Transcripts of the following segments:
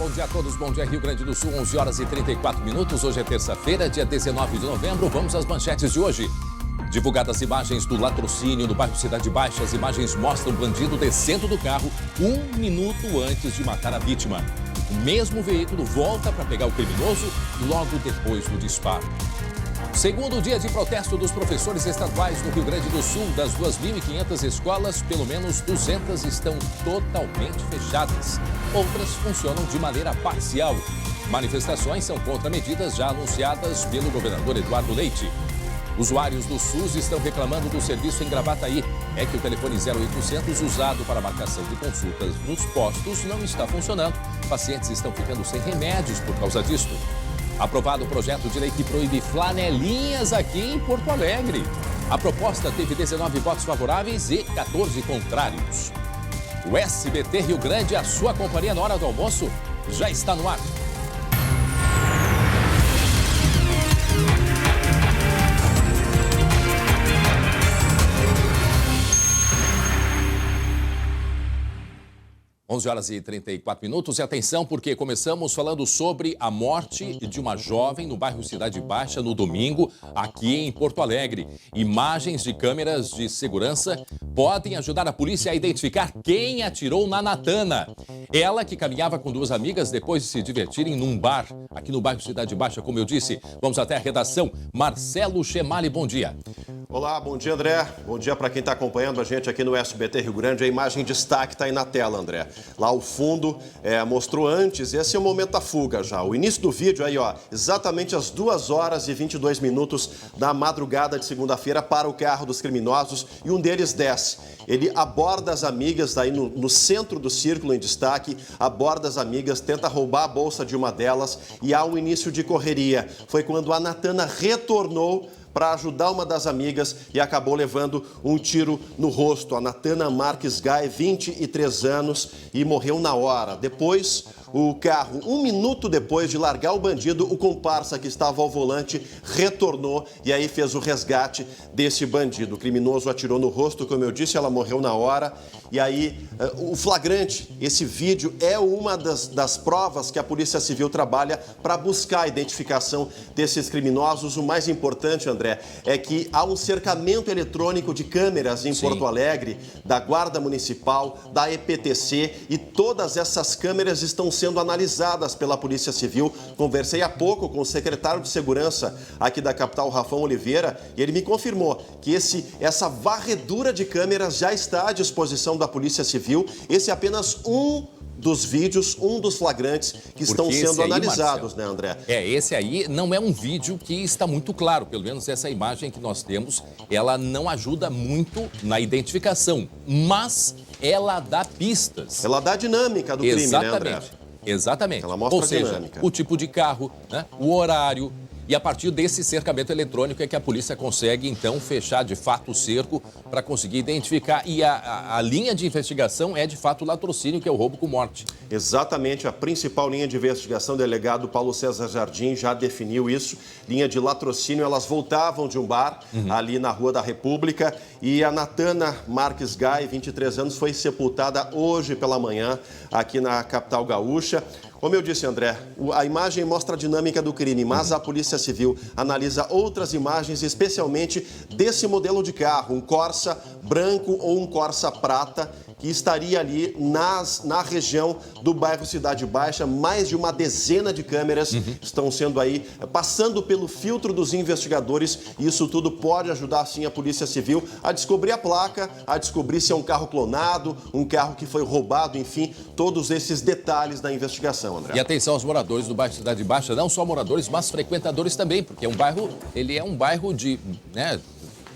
bom dia a todos. Bom dia, Rio Grande do Sul, 11 horas e 34 minutos. Hoje é terça-feira, dia 19 de novembro. Vamos às manchetes de hoje. Divulgadas imagens do latrocínio no bairro Cidade Baixa. As imagens mostram o bandido descendo do carro 1 minuto antes de matar a vítima. O mesmo veículo volta para pegar o criminoso logo depois do disparo. Segundo dia de protesto dos professores estaduais no Rio Grande do Sul, das 2.500 escolas, pelo menos 200 estão totalmente fechadas. Outras funcionam de maneira parcial. Manifestações são contra medidas já anunciadas pelo governador Eduardo Leite. Usuários do SUS estão reclamando do serviço em Gravataí. É que o telefone 0800 usado para marcação de consultas nos postos não está funcionando. Pacientes estão ficando sem remédios por causa disso. Aprovado o projeto de lei que proíbe flanelinhas aqui em Porto Alegre. A proposta teve 19 votos favoráveis e 14 contrários. O SBT Rio Grande, a sua companhia na hora do almoço, já está no ar. Onze horas e 34 minutos. E atenção, porque começamos falando sobre a morte de uma jovem no bairro Cidade Baixa no domingo, aqui em Porto Alegre. Imagens de câmeras de segurança podem ajudar a polícia a identificar quem atirou na Natana. Ela que caminhava com duas amigas depois de se divertirem num bar, aqui no bairro Cidade Baixa, como eu disse. Vamos até a redação. Marcelo Chemali, bom dia. Olá, bom dia, André. Bom dia para quem está acompanhando a gente aqui no SBT Rio Grande. A imagem de destaque está aí na tela, André. Lá ao fundo mostrou antes, esse é o momento da fuga já. O início do vídeo aí, ó, exatamente às 2 horas e 22 minutos da madrugada de segunda-feira para o carro dos criminosos e um deles desce. Ele aborda as amigas daí no centro do círculo em destaque, aborda as amigas, tenta roubar a bolsa de uma delas e há um início de correria. Foi quando a Natana retornou para ajudar uma das amigas e acabou levando um tiro no rosto. A Natana Marques Gai, 23 anos, e morreu na hora. Depois, o carro, 1 minuto depois de largar o bandido, o comparsa que estava ao volante retornou e aí fez o resgate desse bandido. O criminoso atirou no rosto, como eu disse, ela morreu na hora. E aí, o flagrante, esse vídeo é uma das provas que a Polícia Civil trabalha para buscar a identificação desses criminosos. O mais importante, André, é que há um cercamento eletrônico de câmeras em Porto Alegre, da Guarda Municipal, da EPTC, e todas essas câmeras estão sendo analisadas pela Polícia Civil. Conversei há pouco com o secretário de Segurança aqui da capital, Rafão Oliveira, e ele me confirmou que essa varredura de câmeras já está à disposição da Polícia Civil. Esse é apenas um dos vídeos, um dos flagrantes que estão sendo analisados, né, André? Esse aí não é um vídeo que está muito claro, pelo menos essa imagem que nós temos, ela não ajuda muito na identificação, mas ela dá pistas. Ela dá dinâmica do crime, né, André? Exatamente. Ela mostra a dinâmica. O tipo de carro, né, o horário. E a partir desse cercamento eletrônico é que a polícia consegue, então, fechar de fato o cerco para conseguir identificar. E a linha de investigação é, de fato, o latrocínio, que é o roubo com morte. Exatamente. A principal linha de investigação, o delegado Paulo César Jardim já definiu isso. Linha de latrocínio, elas voltavam de um bar ali na Rua da República. E a Natana Marques Gai, 23 anos, foi sepultada hoje pela manhã aqui na capital gaúcha. Como eu disse, André, a imagem mostra a dinâmica do crime, mas a Polícia Civil analisa outras imagens, especialmente desse modelo de carro, um Corsa branco ou um Corsa prata, que estaria ali na região do bairro Cidade Baixa. Mais de uma dezena de câmeras estão sendo aí, passando pelo filtro dos investigadores. E isso tudo pode ajudar, sim, a Polícia Civil a descobrir a placa, a descobrir se é um carro clonado, um carro que foi roubado, enfim, todos esses detalhes da investigação, André. E atenção aos moradores do bairro Cidade Baixa, não só moradores, mas frequentadores também, porque ele é um bairro de, né,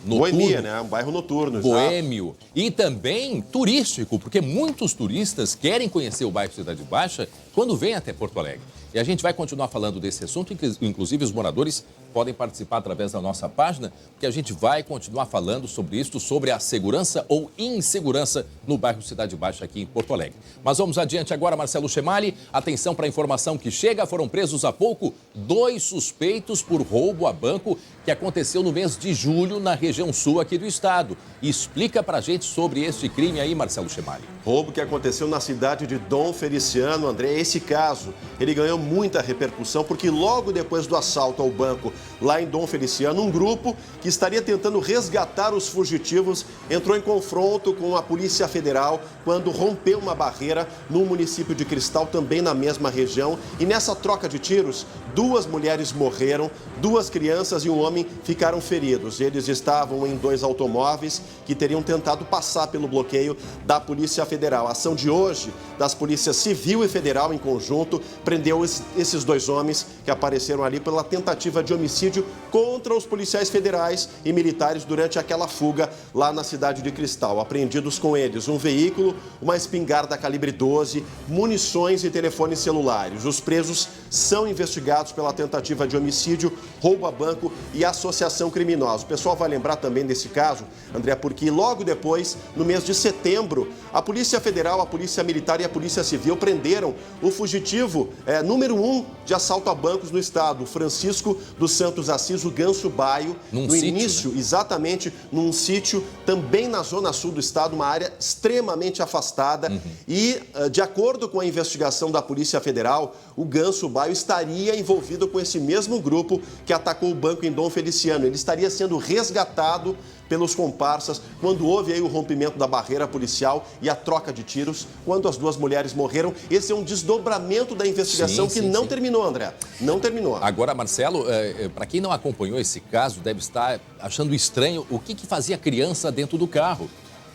noturno, boemia, né? Um bairro noturno. Boêmio. E também turístico, porque muitos turistas querem conhecer o bairro Cidade Baixa quando vêm até Porto Alegre. E a gente vai continuar falando desse assunto, inclusive os moradores podem participar através da nossa página, porque a gente vai continuar falando sobre isso, sobre a segurança ou insegurança no bairro Cidade Baixa aqui em Porto Alegre. Mas vamos adiante agora, Marcelo Chemali. Atenção para a informação que chega. Foram presos há pouco 2 suspeitos por roubo a banco que aconteceu no mês de julho na região sul aqui do estado. Explica pra gente sobre este crime aí, Marcelo Chemali. Roubo que aconteceu na cidade de Dom Feliciano, André. Esse caso, ele ganhou muita repercussão porque logo depois do assalto ao banco lá em Dom Feliciano, um grupo que estaria tentando resgatar os fugitivos entrou em confronto com a Polícia Federal quando rompeu uma barreira no município de Cristal, também na mesma região. E nessa troca de tiros, 2 mulheres morreram, 2 crianças e um homem ficaram feridos. Eles estavam em 2 automóveis que teriam tentado passar pelo bloqueio da Polícia Federal. A ação de hoje das Polícias Civil e Federal em conjunto prendeu esses 2 homens que apareceram ali pela tentativa de homicídio contra os policiais federais e militares durante aquela fuga lá na cidade de Cristal. Apreendidos com eles um veículo, uma espingarda calibre 12, munições e telefones celulares. Os presos são investigados pela tentativa de homicídio, roubo a banco e associação criminosa. O pessoal vai lembrar também desse caso, André, porque logo depois, no mês de setembro, a Polícia Federal, a Polícia Militar e a Polícia Civil prenderam o fugitivo número 1 de assalto a bancos no estado, Francisco dos Santos Assis, o Ganso Baio, no início, né? Exatamente, num sítio também na zona sul do estado, uma área extremamente afastada. E, de acordo com a investigação da Polícia Federal, o Ganso Baio estaria envolvido com esse mesmo grupo que atacou o banco em Dom Feliciano. Ele estaria sendo resgatado pelos comparsas quando houve aí o rompimento da barreira policial e a troca de tiros, quando as 2 mulheres morreram. Esse é um desdobramento da investigação que não terminou, André. Não terminou. Agora, Marcelo, para quem não acompanhou esse caso, deve estar achando estranho o que fazia a criança dentro do carro.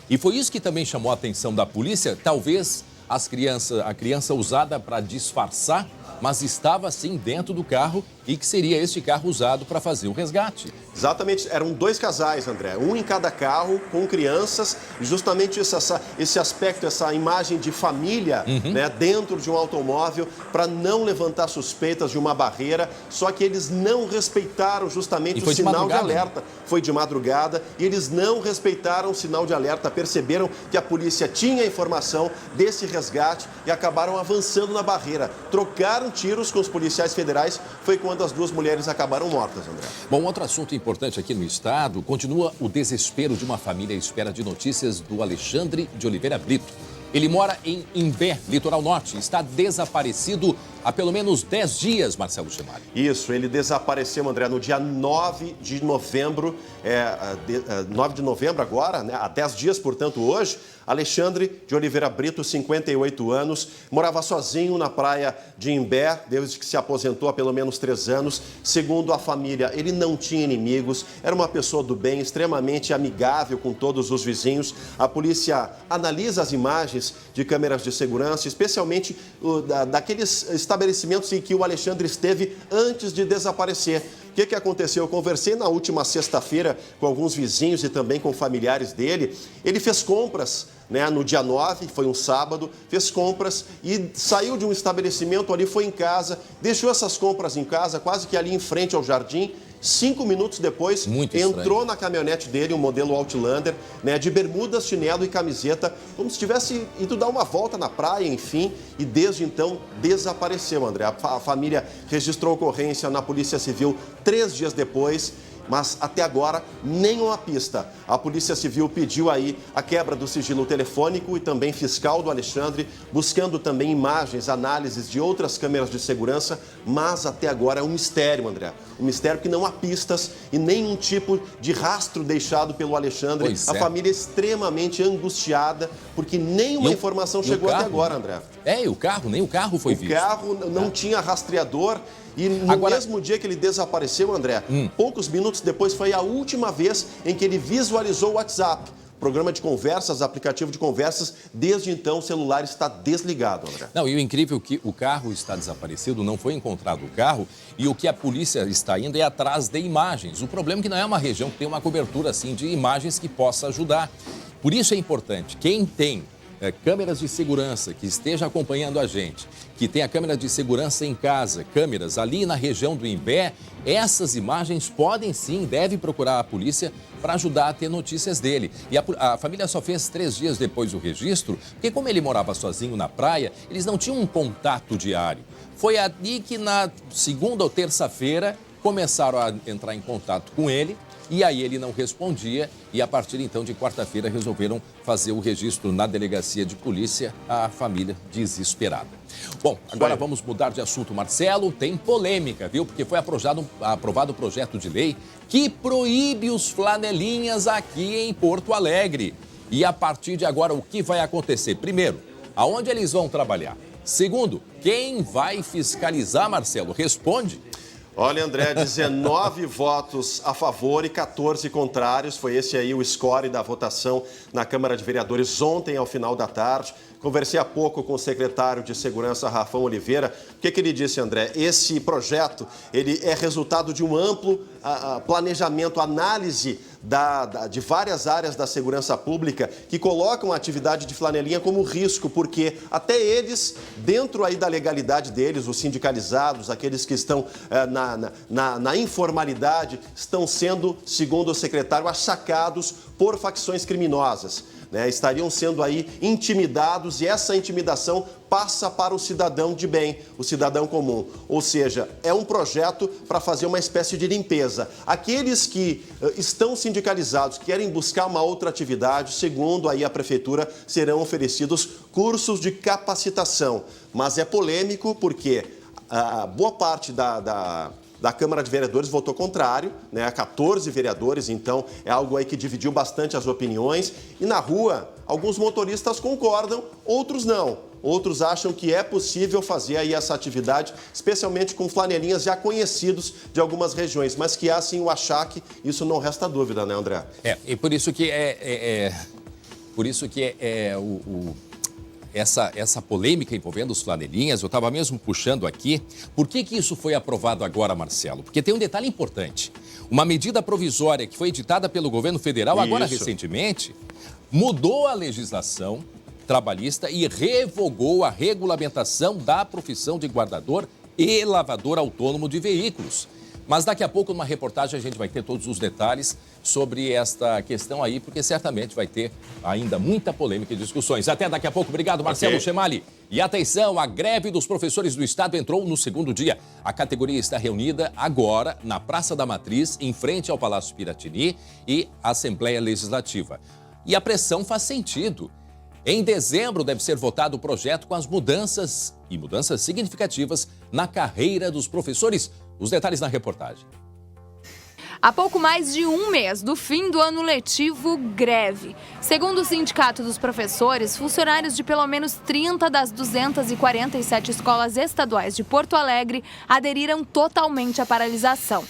E foi isso que também chamou a atenção da polícia. Talvez a criança usada para disfarçar, mas estava sim dentro do carro e que seria este carro usado para fazer o resgate. Exatamente, eram 2 casais, André, um em cada carro, com crianças, e justamente esse aspecto, essa imagem de família, né, dentro de um automóvel, para não levantar suspeitas de uma barreira, só que eles não respeitaram justamente o sinal de alerta. Foi de madrugada e eles não respeitaram o sinal de alerta, perceberam que a polícia tinha informação desse resgate e acabaram avançando na barreira. Trocaram tiros com os policiais federais, foi quando as 2 mulheres acabaram mortas, André. Bom, outro assunto importante aqui no estado, continua o desespero de uma família à espera de notícias do Alexandre de Oliveira Brito. Ele mora em Imbé, litoral norte, está desaparecido há pelo menos 10 dias, Marcelo Chemali. Isso, ele desapareceu, André, no dia 9 de novembro, 9 de novembro agora, né, há 10 dias, portanto, hoje. Alexandre de Oliveira Brito, 58 anos, morava sozinho na praia de Imbé, desde que se aposentou há pelo menos 3 anos. Segundo a família, ele não tinha inimigos, era uma pessoa do bem, extremamente amigável com todos os vizinhos. A polícia analisa as imagens de câmeras de segurança, especialmente daqueles estabelecimentos em que o Alexandre esteve antes de desaparecer. O que aconteceu? Eu conversei na última sexta-feira com alguns vizinhos e também com familiares dele. Ele fez compras, né, no dia 9, foi um sábado, fez compras e saiu de um estabelecimento ali, foi em casa, deixou essas compras em casa, quase que ali em frente ao jardim. 5 minutos depois, entrou na caminhonete dele, um modelo Outlander, né, de bermudas, chinelo e camiseta, como se tivesse ido dar uma volta na praia, enfim, e desde então desapareceu, André. A família registrou ocorrência na Polícia Civil 3 dias depois, mas até agora nenhuma pista. A Polícia Civil pediu aí a quebra do sigilo telefônico e também fiscal do Alexandre, buscando também imagens, análises de outras câmeras de segurança, mas até agora é um mistério, André. Um mistério que não há pistas e nenhum tipo de rastro deixado pelo Alexandre. A família é extremamente angustiada, porque nenhuma informação chegou até agora, André. E o carro? Nem o carro foi visto. O carro não tinha rastreador. E no mesmo dia que ele desapareceu, André, poucos minutos depois foi a última vez em que ele visualizou o WhatsApp. Programa de conversas, aplicativo de conversas, desde então o celular está desligado, André. Não, e o incrível é que o carro está desaparecido, não foi encontrado o carro, e o que a polícia está indo é atrás de imagens. O problema é que não é uma região que tem uma cobertura assim de imagens que possa ajudar. Por isso é importante, quem tem câmeras de segurança, que esteja acompanhando a gente, que tenha câmera de segurança em casa, câmeras ali na região do Imbé, essas imagens podem sim, deve procurar a polícia para ajudar a ter notícias dele. E a família só fez 3 dias depois do registro, porque como ele morava sozinho na praia, eles não tinham um contato diário. Foi ali que na segunda ou terça-feira começaram a entrar em contato com ele, e aí ele não respondia e a partir então de quarta-feira resolveram fazer o registro na delegacia de polícia, a família desesperada. Bom, agora vamos mudar de assunto, Marcelo. Tem polêmica, viu? Porque foi aprovado o projeto de lei que proíbe os flanelinhas aqui em Porto Alegre. E a partir de agora, o que vai acontecer? Primeiro, aonde eles vão trabalhar? Segundo, quem vai fiscalizar, Marcelo? Responde. Olha, André, 19 votos a favor e 14 contrários. Foi esse aí o score da votação na Câmara de Vereadores ontem, ao final da tarde. Conversei há pouco com o secretário de Segurança, Rafão Oliveira. O que ele disse, André? Esse projeto ele é resultado de um amplo planejamento, análise de várias áreas da segurança pública que colocam a atividade de flanelinha como risco, porque até eles, dentro aí da legalidade deles, os sindicalizados, aqueles que estão na informalidade, estão sendo, segundo o secretário, achacados por facções criminosas. Estariam sendo aí intimidados e essa intimidação passa para o cidadão de bem, o cidadão comum. Ou seja, é um projeto para fazer uma espécie de limpeza. Aqueles que estão sindicalizados, querem buscar uma outra atividade, segundo aí a prefeitura, serão oferecidos cursos de capacitação. Mas é polêmico porque a boa parte da Câmara de Vereadores votou contrário, 14 vereadores, então é algo aí que dividiu bastante as opiniões. E na rua, alguns motoristas concordam, outros não. Outros acham que é possível fazer aí essa atividade, especialmente com flanelinhas já conhecidos de algumas regiões, mas que há sim o achaque, isso não resta dúvida, né, André? E por isso que essa polêmica envolvendo os flanelinhas, eu estava mesmo puxando aqui. Por que isso foi aprovado agora, Marcelo? Porque tem um detalhe importante. Uma medida provisória que foi editada pelo governo federal agora recentemente, mudou a legislação trabalhista e revogou a regulamentação da profissão de guardador e lavador autônomo de veículos. Mas daqui a pouco, numa reportagem, a gente vai ter todos os detalhes sobre esta questão aí, porque certamente vai ter ainda muita polêmica e discussões. Até daqui a pouco. Obrigado, Marcelo Chemali. E atenção, a greve dos professores do Estado entrou no segundo dia. A categoria está reunida agora na Praça da Matriz, em frente ao Palácio Piratini e Assembleia Legislativa. E a pressão faz sentido. Em dezembro deve ser votado o projeto com as mudanças significativas na carreira dos professores. Os detalhes na reportagem. Há pouco mais de um mês do fim do ano letivo, greve. Segundo o Sindicato dos Professores, funcionários de pelo menos 30 das 247 escolas estaduais de Porto Alegre aderiram totalmente à paralisação.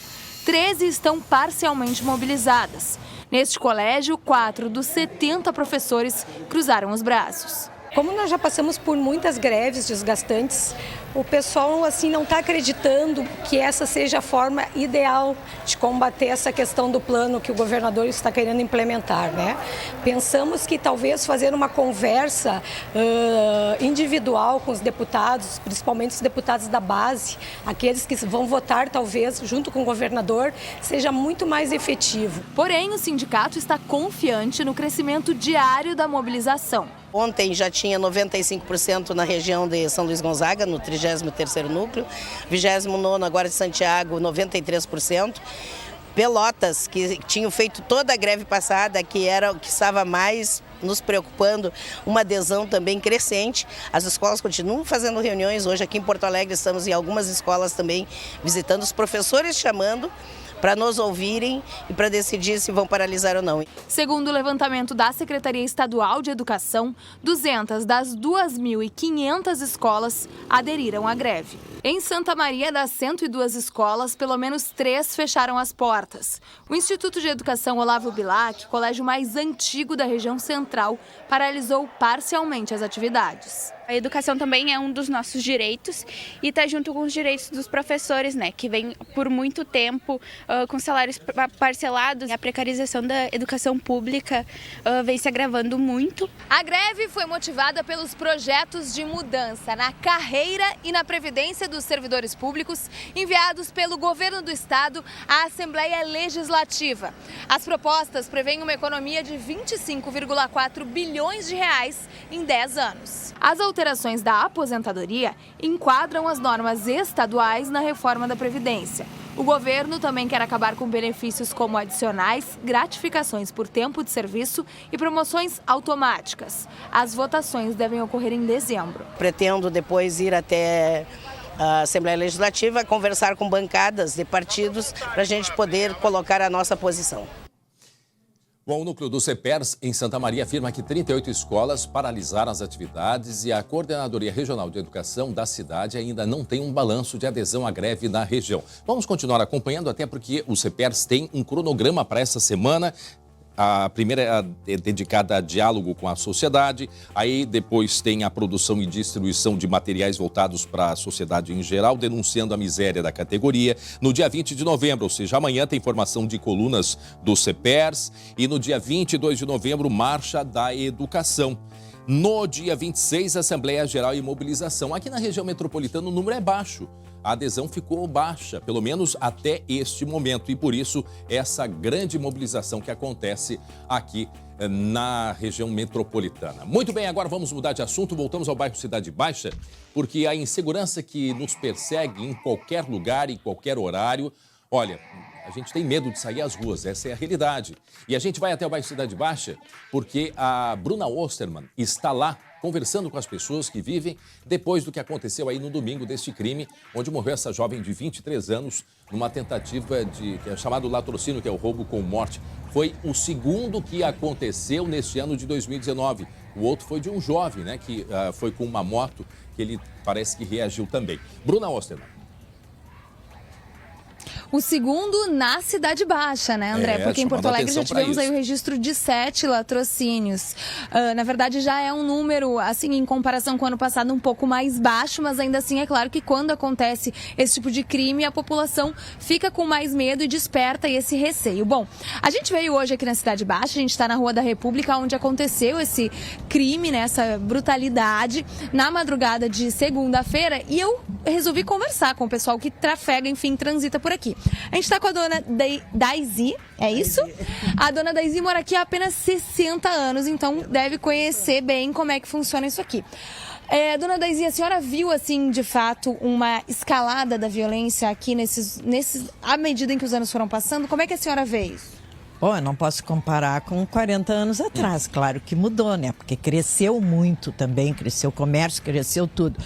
13 estão parcialmente mobilizadas. Neste colégio, 4 dos 70 professores cruzaram os braços. Como nós já passamos por muitas greves desgastantes, o pessoal assim não está acreditando que essa seja a forma ideal de combater essa questão do plano que o governador está querendo implementar, Pensamos que talvez fazer uma conversa individual com os deputados, principalmente os deputados da base, aqueles que vão votar talvez junto com o governador, seja muito mais efetivo. Porém, o sindicato está confiante no crescimento diário da mobilização. Ontem já tinha 95% na região de São Luís Gonzaga, no 33º núcleo, 29º agora de Santiago, 93%. Pelotas, que tinham feito toda a greve passada, que era o que estava mais nos preocupando, uma adesão também crescente. As escolas continuam fazendo reuniões, hoje aqui em Porto Alegre estamos em algumas escolas também visitando, os professores chamando para nos ouvirem e para decidir se vão paralisar ou não. Segundo o levantamento da Secretaria Estadual de Educação, 200 das 2.500 escolas aderiram à greve. Em Santa Maria, das 102 escolas, pelo menos 3 fecharam as portas. O Instituto de Educação Olavo Bilac, colégio mais antigo da região central, paralisou parcialmente as atividades. A educação também é um dos nossos direitos e está junto com os direitos dos professores, né, que vem por muito tempo com salários parcelados. A precarização da educação pública vem se agravando muito. A greve foi motivada pelos projetos de mudança na carreira e na previdência dos servidores públicos enviados pelo governo do estado à Assembleia Legislativa. As propostas prevêem uma economia de 25,4 bilhões de reais em 10 anos. As alterações da aposentadoria enquadram as normas estaduais na reforma da Previdência. O governo também quer acabar com benefícios como adicionais, gratificações por tempo de serviço e promoções automáticas. As votações devem ocorrer em dezembro. Pretendo depois ir até a Assembleia Legislativa conversar com bancadas de partidos para a gente poder colocar a nossa posição. Bom, o núcleo do CEPERS em Santa Maria afirma que 38 escolas paralisaram as atividades e a Coordenadoria Regional de Educação da cidade ainda não tem um balanço de adesão à greve na região. Vamos continuar acompanhando, até porque o CEPERS tem um cronograma para essa semana. A primeira é dedicada a diálogo com a sociedade, aí depois tem a produção e distribuição de materiais voltados para a sociedade em geral, denunciando a miséria da categoria. No dia 20 de novembro, ou seja, amanhã, tem formação de colunas do CEPERS e no dia 22 de novembro, Marcha da Educação. No dia 26, Assembleia Geral e Mobilização. Aqui na região metropolitana o número é baixo. A adesão ficou baixa, pelo menos até este momento. E por isso, essa grande mobilização que acontece aqui na região metropolitana. Muito bem, agora vamos mudar de assunto. Voltamos ao bairro Cidade Baixa, porque a insegurança que nos persegue em qualquer lugar, em qualquer horário, olha, a gente tem medo de sair às ruas, essa é a realidade. E a gente vai até o bairro Cidade Baixa porque a Bruna Osterman está lá conversando com as pessoas que vivem depois do que aconteceu aí no domingo deste crime, onde morreu essa jovem de 23 anos numa tentativa que é chamado latrocínio, que é o roubo com morte. Foi o segundo que aconteceu neste ano de 2019. O outro foi de um jovem, né, que foi com uma moto, que ele parece que reagiu também. Bruna Osterman. O segundo na Cidade Baixa, né, André? Porque em Porto Alegre já tivemos aí o registro de 7 latrocínios. Na verdade, já é um número, assim, em comparação com o ano passado, um pouco mais baixo, mas ainda assim é claro que quando acontece esse tipo de crime, a população fica com mais medo e desperta esse receio. Bom, a gente veio hoje aqui na Cidade Baixa, a gente está na Rua da República, onde aconteceu esse crime, né, essa brutalidade, na madrugada de segunda-feira, e eu resolvi conversar com o pessoal que trafega, enfim, transita por aqui. A gente está com a dona Daisy, é isso? A dona Daisy mora aqui há apenas 60 anos, então deve conhecer bem como é que funciona isso aqui. Dona Daisy, a senhora viu, assim, de fato, uma escalada da violência aqui à medida em que os anos foram passando? Como é que a senhora vê isso? Bom, eu não posso comparar com 40 anos atrás, claro que mudou, né? Porque cresceu muito também, cresceu o comércio, cresceu tudo.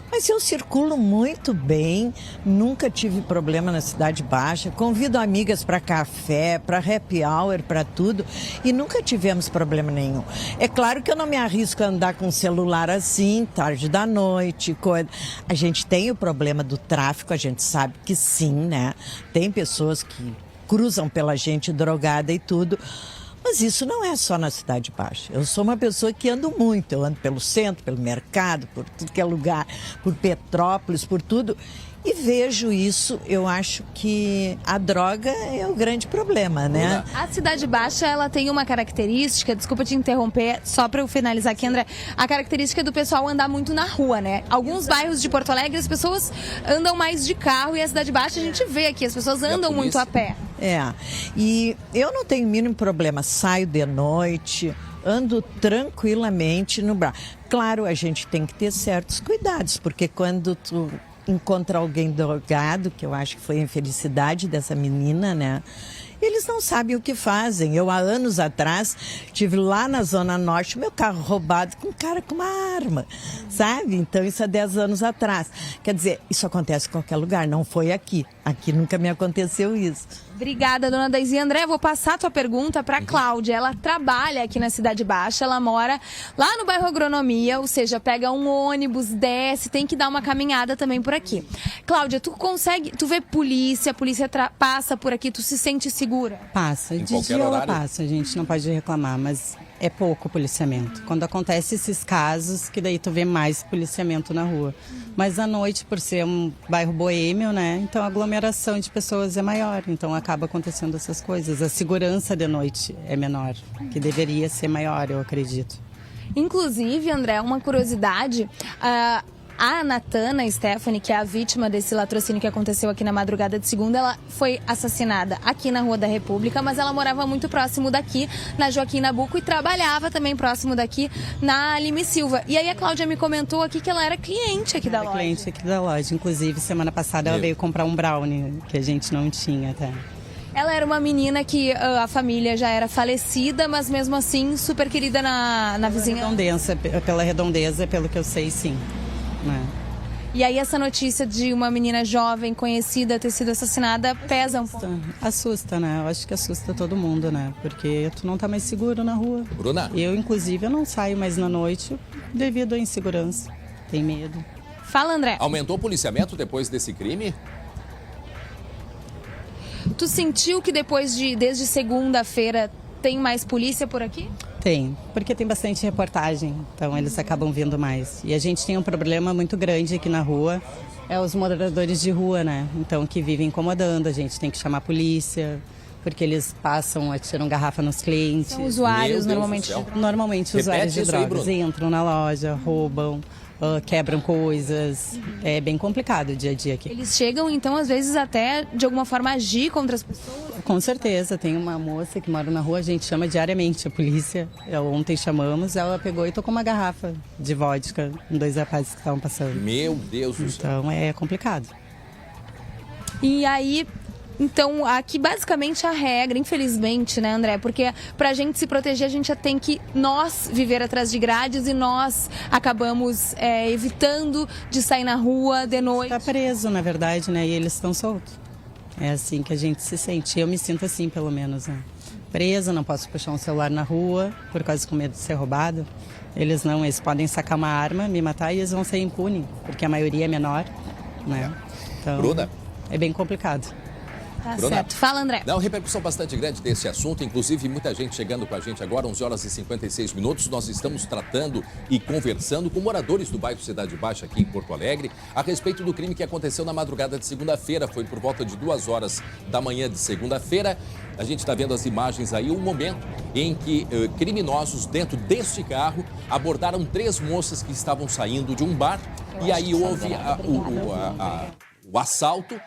Mas eu circulo muito bem, nunca tive problema na Cidade Baixa, convido amigas para café, para happy hour, para tudo, e nunca tivemos problema nenhum. É claro que eu não me arrisco a andar com o celular assim, tarde da noite, coisa. A gente tem o problema do tráfico, a gente sabe que sim, né? Tem pessoas que cruzam pela gente drogada e tudo, mas isso não é só na Cidade Baixa. Eu sou uma pessoa que ando muito, eu ando pelo centro, pelo mercado, por tudo que é lugar, por Petrópolis, por tudo, e vejo isso. Eu acho que a droga é o grande problema, né? A Cidade Baixa, ela tem uma característica, desculpa te interromper, só para eu finalizar aqui, André, a característica do pessoal andar muito na rua, né? Alguns bairros de Porto Alegre, as pessoas andam mais de carro, e a Cidade Baixa a gente vê aqui, as pessoas andam muito a pé. E eu não tenho o mínimo problema, saio de noite, ando tranquilamente no bar. Claro, a gente tem que ter certos cuidados, porque quando tu encontra alguém drogado, que eu acho que foi a infelicidade dessa menina, né? Eles não sabem o que fazem. Eu, há anos atrás, tive lá na Zona Norte, meu carro roubado com um cara com uma arma, sabe? Então, isso há 10 anos atrás. Quer dizer, isso acontece em qualquer lugar, não foi aqui. Aqui nunca me aconteceu isso. Obrigada, dona Daisy. André, vou passar a tua pergunta para a Cláudia. Ela trabalha aqui na Cidade Baixa, ela mora lá no bairro Agronomia, ou seja, pega um ônibus, desce, tem que dar uma caminhada também por aqui. Cláudia, tu vê polícia, a polícia passa por aqui, tu se sente segura? Passa, de dia ela passa, a gente não pode reclamar, mas é pouco policiamento. Quando acontece esses casos, que daí tu vê mais policiamento na rua. Mas à noite, por ser um bairro boêmio, né? Então a aglomeração de pessoas é maior, então acaba acontecendo essas coisas. A segurança de noite é menor, que deveria ser maior, eu acredito. Inclusive, André, uma curiosidade, a Natana Stephanie, que é a vítima desse latrocínio que aconteceu aqui na madrugada de segunda, ela foi assassinada aqui na Rua da República, mas ela morava muito próximo daqui, na Joaquim Nabuco, e trabalhava também próximo daqui, na Lime Silva. E aí a Cláudia me comentou aqui que ela era cliente aqui da loja. Cliente aqui da loja. Inclusive, semana passada ela veio comprar um brownie, que a gente não tinha até. Ela era uma menina que a família já era falecida, mas mesmo assim super querida na vizinhança. Pela redondeza, pelo que eu sei, sim. Né? E aí essa notícia de uma menina jovem, conhecida, ter sido assassinada, pesa um pouco? Assusta, né? Eu acho que assusta todo mundo, né? Porque tu não tá mais seguro na rua. Bruna? Eu, inclusive, eu não saio mais na noite devido à insegurança. Tem medo. Fala, André. Aumentou o policiamento depois desse crime? Tu sentiu que desde segunda-feira, tem mais polícia por aqui? Tem, porque tem bastante reportagem, então eles acabam vindo mais. E a gente tem um problema muito grande aqui na rua, é os moradores de rua, né? Então, que vivem incomodando, a gente tem que chamar a polícia, porque eles passam, atiram garrafa nos clientes. São usuários, normalmente. Normalmente usuários de drogas, entram na loja, roubam, quebram coisas. É bem complicado o dia a dia aqui. Eles chegam, então, às vezes até, de alguma forma, agir contra as pessoas? Com certeza. Tem uma moça que mora na rua, a gente chama diariamente a polícia. Ontem chamamos, ela pegou e tocou uma garrafa de vodka em 2 rapazes que estavam passando. Meu Deus do céu. Então é complicado. E aí... Então, aqui basicamente a regra, infelizmente, né, André? Porque pra gente se proteger, a gente já tem que nós viver atrás de grades e nós acabamos evitando de sair na rua de noite. Tá preso, na verdade, né? E eles estão soltos. É assim que a gente se sente. Eu me sinto assim, pelo menos, né? Presa, não posso puxar um celular na rua por causa com medo de ser roubado. Eles podem sacar uma arma, me matar e eles vão ser impunes, porque a maioria é menor, né? Então, Bruna? É bem complicado. Tá Bruna, certo. Fala, André. Dá uma repercussão bastante grande desse assunto, inclusive muita gente chegando com a gente agora, 11 horas e 56 minutos. Nós estamos tratando e conversando com moradores do bairro Cidade Baixa, aqui em Porto Alegre, a respeito do crime que aconteceu na madrugada de segunda-feira. Foi por volta de 2 horas da manhã de segunda-feira. A gente está vendo as imagens aí, o momento em que criminosos dentro deste carro abordaram 3 moças que estavam saindo de um bar. E aí houve o assalto.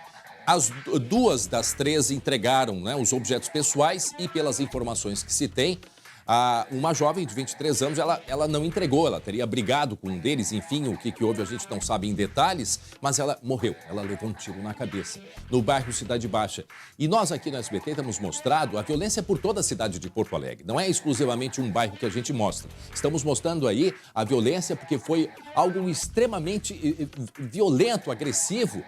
As 2 das 3 entregaram, né, os objetos pessoais e, pelas informações que se tem, uma jovem de 23 anos, ela não entregou, ela teria brigado com um deles, enfim, o que houve a gente não sabe em detalhes, mas ela morreu, ela levou um tiro na cabeça, no bairro Cidade Baixa. E nós aqui no SBT temos mostrado a violência por toda a cidade de Porto Alegre, não é exclusivamente um bairro que a gente mostra. Estamos mostrando aí a violência porque foi algo extremamente violento, agressivo.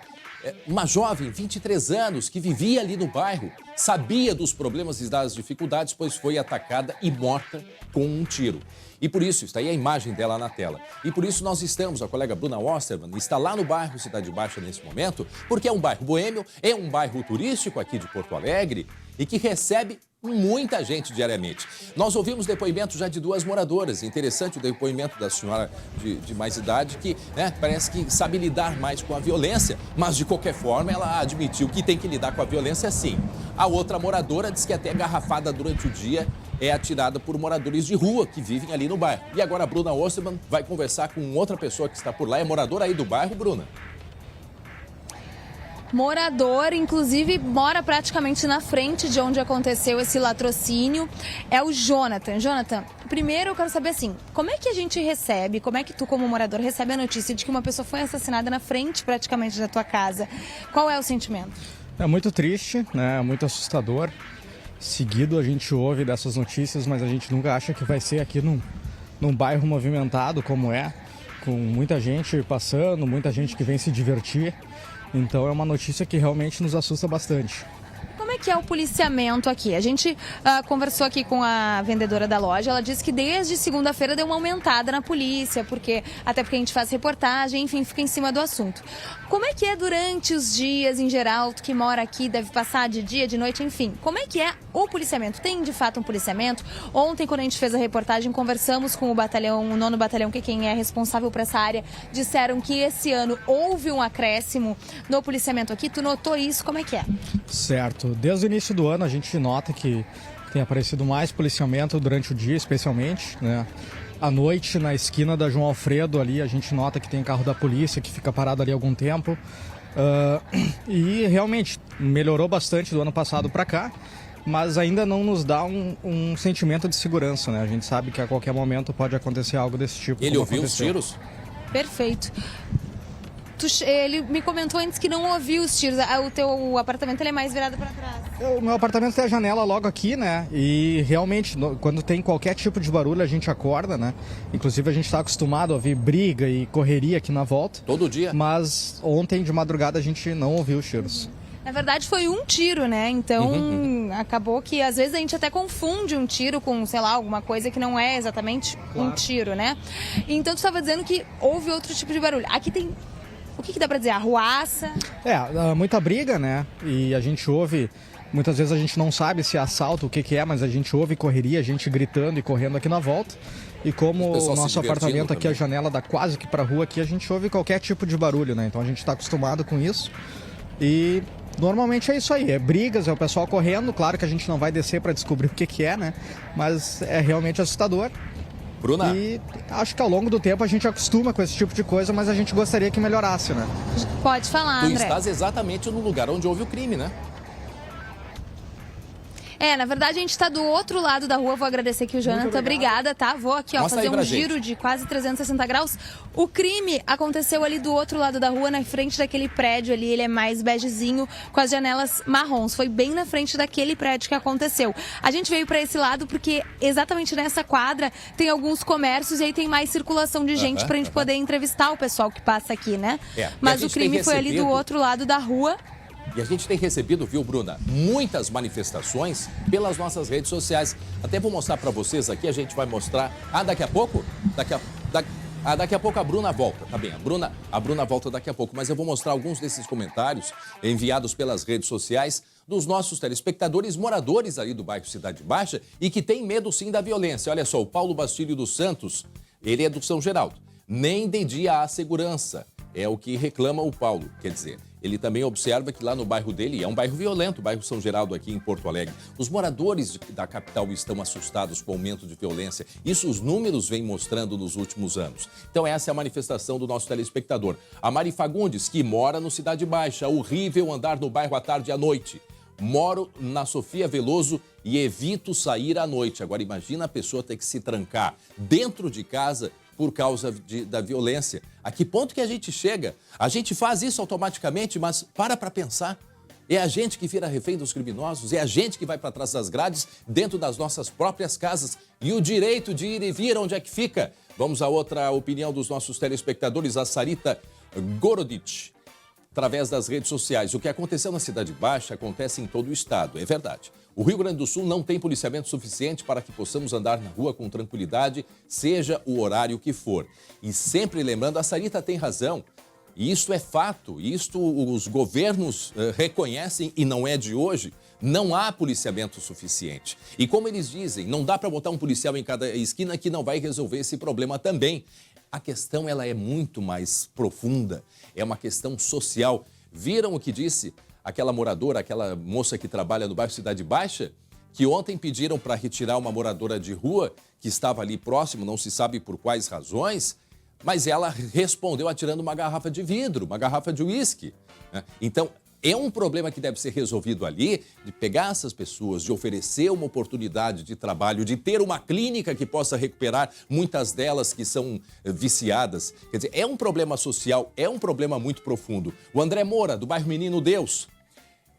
Uma jovem, 23 anos, que vivia ali no bairro, sabia dos problemas e das dificuldades, pois foi atacada e morta com um tiro. E por isso, está aí a imagem dela na tela. E por isso nós estamos, a colega Bruna Osterman está lá no bairro Cidade Baixa nesse momento, porque é um bairro boêmio, é um bairro turístico aqui de Porto Alegre e que recebe muita gente diariamente. Nós ouvimos depoimentos já de 2 moradoras. Interessante o depoimento da senhora de mais idade que, né, parece que sabe lidar mais com a violência, mas de qualquer forma ela admitiu que tem que lidar com a violência sim. A outra moradora diz que até garrafada durante o dia é atirada por moradores de rua que vivem ali no bairro. E agora a Bruna Osterman vai conversar com outra pessoa que está por lá. É moradora aí do bairro, Bruna? Morador, inclusive, mora praticamente na frente de onde aconteceu esse latrocínio, é o Jonathan. Jonathan, primeiro eu quero saber assim, como é que a gente recebe, como é que tu como morador recebe a notícia de que uma pessoa foi assassinada na frente praticamente da tua casa? Qual é o sentimento? É muito triste, né? Muito assustador. Seguido a gente ouve dessas notícias, mas a gente nunca acha que vai ser aqui num bairro movimentado como é, com muita gente passando, muita gente que vem se divertir. Então é uma notícia que realmente nos assusta bastante. Como é é que é o policiamento aqui? A gente conversou aqui com a vendedora da loja, ela disse que desde segunda-feira deu uma aumentada na polícia, até porque a gente faz reportagem, enfim, fica em cima do assunto. Como é que é durante os dias, em geral, tu que mora aqui, deve passar de dia, de noite, enfim, como é que é o policiamento? Tem, de fato, um policiamento? Ontem, quando a gente fez a reportagem, conversamos com o 9º Batalhão, que é quem é responsável por essa área, disseram que esse ano houve um acréscimo no policiamento aqui. Tu notou isso? Como é que é? Certo. Desde o início do ano a gente nota que tem aparecido mais policiamento durante o dia, especialmente, né? À noite, na esquina da João Alfredo, ali a gente nota que tem carro da polícia que fica parado ali há algum tempo. E realmente melhorou bastante do ano passado para cá, mas ainda não nos dá um sentimento de segurança, né? A gente sabe que a qualquer momento pode acontecer algo desse tipo. Ele ouviu os tiros? Perfeito. Ele me comentou antes que não ouviu os tiros. O teu apartamento ele é mais virado para trás. O meu apartamento tem a janela logo aqui, né? E realmente, quando tem qualquer tipo de barulho, a gente acorda, né? Inclusive, a gente está acostumado a ouvir briga e correria aqui na volta. Todo dia? Mas ontem, de madrugada, a gente não ouviu os tiros. Na verdade, foi um tiro, né? Então, acabou que às vezes a gente até confunde um tiro com, sei lá, alguma coisa que não é exatamente um tiro, né? Então, tu estava dizendo que houve outro tipo de barulho. Aqui tem... O que dá pra dizer? Arruaça? Muita briga, né? E a gente ouve... Muitas vezes a gente não sabe se é assalto, o que é, mas a gente ouve correria, a gente gritando e correndo aqui na volta. E como o nosso apartamento aqui, a janela dá quase que pra rua aqui, a gente ouve qualquer tipo de barulho, né? Então a gente tá acostumado com isso. E normalmente é isso aí, é brigas, é o pessoal correndo. Claro que a gente não vai descer pra descobrir o que é, né? Mas é realmente assustador. Bruna. E acho que ao longo do tempo a gente acostuma com esse tipo de coisa, mas a gente gostaria que melhorasse, né? Pode falar, André. Tu estás exatamente no lugar onde houve o crime, né? Na verdade a gente está do outro lado da rua. Vou agradecer aqui o Jonathan. Obrigada, tá? Vou aqui, fazer um giro de quase 360 graus. O crime aconteceu ali do outro lado da rua, na frente daquele prédio ali. Ele é mais begezinho, com as janelas marrons. Foi bem na frente daquele prédio que aconteceu. A gente veio para esse lado porque exatamente nessa quadra tem alguns comércios e aí tem mais circulação de gente pra gente poder entrevistar o pessoal que passa aqui, né? Mas o crime foi ali do outro lado da rua. E a gente tem recebido, viu, Bruna, muitas manifestações pelas nossas redes sociais. Até vou mostrar para vocês aqui, a gente vai mostrar... daqui a pouco? Daqui a pouco a Bruna volta, tá bem? A Bruna volta daqui a pouco, mas eu vou mostrar alguns desses comentários enviados pelas redes sociais dos nossos telespectadores moradores ali do bairro Cidade Baixa e que tem medo sim da violência. Olha só, o Paulo Bastílio dos Santos, ele é do São Geraldo. Nem de dia há segurança, é o que reclama o Paulo, quer dizer... Ele também observa que lá no bairro dele, é um bairro violento, o bairro São Geraldo aqui em Porto Alegre. Os moradores da capital estão assustados com o aumento de violência. Isso os números vêm mostrando nos últimos anos. Então essa é a manifestação do nosso telespectador. A Mari Fagundes, que mora no Cidade Baixa. Horrível andar no bairro à tarde e à noite. Moro na Sofia Veloso e evito sair à noite. Agora imagina a pessoa ter que se trancar dentro de casa por causa da violência. A que ponto que a gente chega? A gente faz isso automaticamente, mas para pensar. É a gente que vira refém dos criminosos, é a gente que vai para trás das grades dentro das nossas próprias casas. E o direito de ir e vir, onde é que fica? Vamos a outra opinião dos nossos telespectadores, a Sarita Gorodich, através das redes sociais. O que aconteceu na Cidade Baixa acontece em todo o estado, é verdade. O Rio Grande do Sul não tem policiamento suficiente para que possamos andar na rua com tranquilidade, seja o horário que for. E sempre lembrando, a Sarita tem razão, e isso é fato, isto os governos reconhecem e não é de hoje, não há policiamento suficiente. E como eles dizem, não dá para botar um policial em cada esquina que não vai resolver esse problema também. A questão ela é muito mais profunda, é uma questão social. Viram o que disse aquela moradora, aquela moça que trabalha no bairro Cidade Baixa, que ontem pediram para retirar uma moradora de rua que estava ali próximo, não se sabe por quais razões, mas ela respondeu atirando uma garrafa de vidro, uma garrafa de uísque. Então, é um problema que deve ser resolvido ali, de pegar essas pessoas, de oferecer uma oportunidade de trabalho, de ter uma clínica que possa recuperar muitas delas que são viciadas. Quer dizer, é um problema social, é um problema muito profundo. O André Moura, do bairro Menino Deus,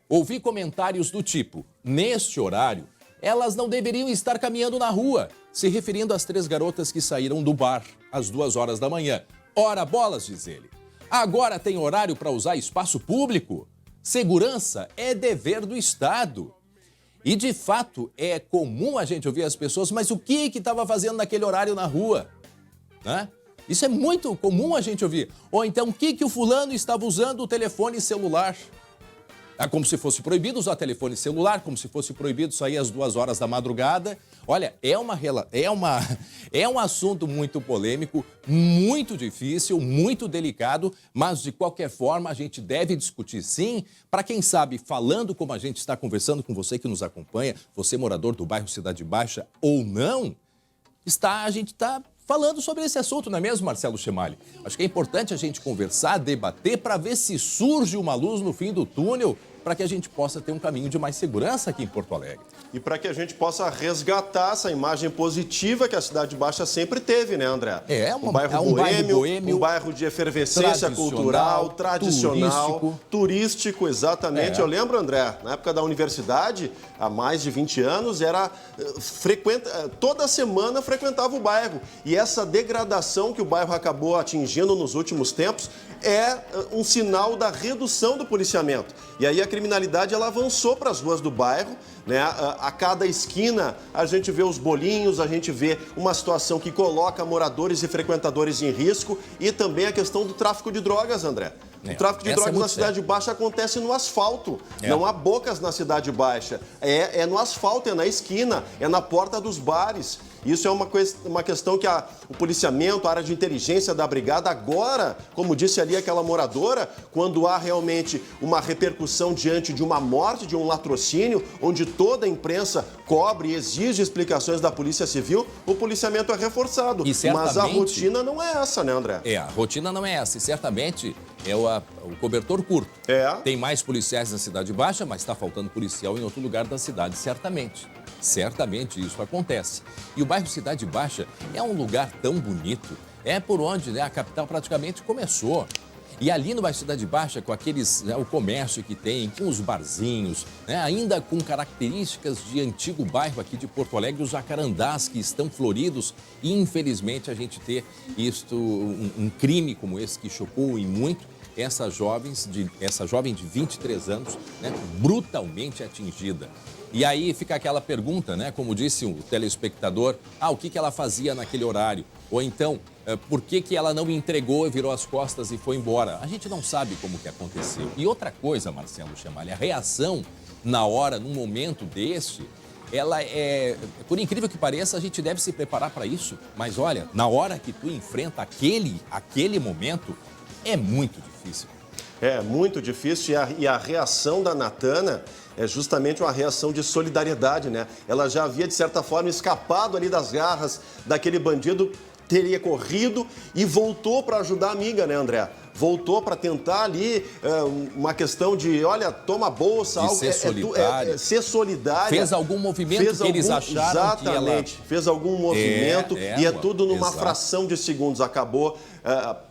ouvi comentários do tipo, neste horário, elas não deveriam estar caminhando na rua, se referindo às 3 garotas que saíram do bar às 2 horas da manhã. Ora bolas, diz ele. Agora tem horário para usar espaço público? Segurança é dever do Estado. E, de fato, é comum a gente ouvir as pessoas, mas o que estava fazendo naquele horário na rua? Né? Isso é muito comum a gente ouvir. Ou então, o que o fulano estava usando o telefone celular? Como se fosse proibido usar telefone celular, como se fosse proibido sair às 2 horas da madrugada. Olha, é um assunto muito polêmico, muito difícil, muito delicado, mas de qualquer forma a gente deve discutir sim, para quem sabe, falando como a gente está conversando com você que nos acompanha, você morador do bairro Cidade Baixa ou não, a gente está falando sobre esse assunto, não é mesmo, Marcelo Chemali? Acho que é importante a gente conversar, debater, para ver se surge uma luz no fim do túnel, para que a gente possa ter um caminho de mais segurança aqui em Porto Alegre. E para que a gente possa resgatar essa imagem positiva que a Cidade Baixa sempre teve, né, André? Um bairro boêmio, um bairro de efervescência cultural, tradicional, turístico, exatamente. Eu lembro, André, na época da universidade, há mais de 20 anos, toda semana frequentava o bairro. E essa degradação que o bairro acabou atingindo nos últimos tempos é um sinal da redução do policiamento. E aí a criminalidade ela avançou para as ruas do bairro, né? A cada esquina a gente vê os bolinhos, a gente vê uma situação que coloca moradores e frequentadores em risco e também a questão do tráfico de drogas, André. O tráfico de drogas na Cidade Baixa acontece no asfalto, não há bocas na Cidade Baixa, é no asfalto, é na esquina, é na porta dos bares. Isso é uma questão que o policiamento, a área de inteligência da brigada, agora, como disse ali aquela moradora, quando há realmente uma repercussão diante de uma morte, de um latrocínio, onde toda a imprensa cobre e exige explicações da Polícia Civil, o policiamento é reforçado. Mas a rotina não é essa, né, André? A rotina não é essa e certamente é o cobertor curto. Tem mais policiais na Cidade Baixa, mas está faltando policial em outro lugar da cidade, certamente. Certamente isso acontece. E o bairro Cidade Baixa é um lugar tão bonito. É por onde a capital praticamente começou. E ali no bairro Cidade Baixa, com o comércio que tem, com os barzinhos, ainda com características de antigo bairro aqui de Porto Alegre, os jacarandás que estão floridos. E infelizmente a gente ter um crime como esse que chocou e muito essa jovem de 23 anos, brutalmente atingida. E aí fica aquela pergunta, como disse o telespectador, o que ela fazia naquele horário? Ou então, por que ela não entregou, virou as costas e foi embora? A gente não sabe como que aconteceu. E outra coisa, Marcelo Chemali, a reação na hora, num momento deste, ela por incrível que pareça, a gente deve se preparar para isso. Mas olha, na hora que tu enfrenta aquele momento, é muito difícil. É muito difícil e a reação da Natana é justamente uma reação de solidariedade, né? Ela já havia, de certa forma, escapado ali das garras daquele bandido, teria corrido e voltou para ajudar a amiga, né, André? Voltou para tentar ali uma questão de, olha, toma a bolsa, algo, ser solidária. Ser solidária. Fez algum movimento que eles acharam exatamente, que ela... fez algum movimento e é tudo numa fração de segundos. Acabou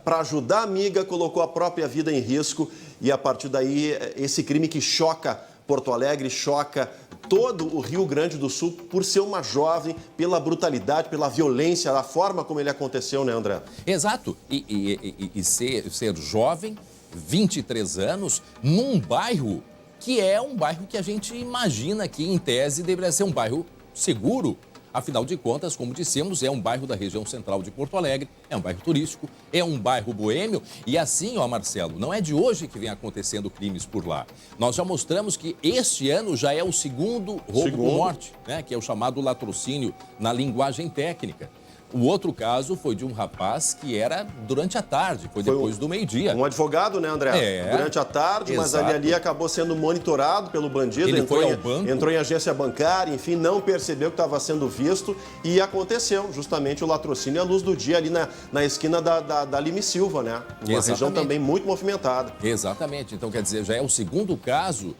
para ajudar a amiga, colocou a própria vida em risco e a partir daí esse crime que choca Porto Alegre, choca todo o Rio Grande do Sul por ser uma jovem, pela brutalidade, pela violência, da forma como ele aconteceu, né, André? Exato. E ser jovem, 23 anos, num bairro que é um bairro que a gente imagina que, em tese, deveria ser um bairro seguro. Afinal de contas, como dissemos, é um bairro da região central de Porto Alegre, é um bairro turístico, é um bairro boêmio. E assim, Marcelo, não é de hoje que vem acontecendo crimes por lá. Nós já mostramos que este ano já é o segundo roubo com morte, que é o chamado latrocínio na linguagem técnica. O outro caso foi de um rapaz que era durante a tarde, foi depois do meio-dia. Um advogado, né, André? Durante a tarde, mas ali acabou sendo monitorado pelo bandido. Ele foi ao banco. Entrou em agência bancária, enfim, não percebeu que estava sendo visto e aconteceu justamente o latrocínio à luz do dia ali na esquina da Lime Silva, né? Uma região também muito movimentada. Exatamente. Então, quer dizer, já é o segundo caso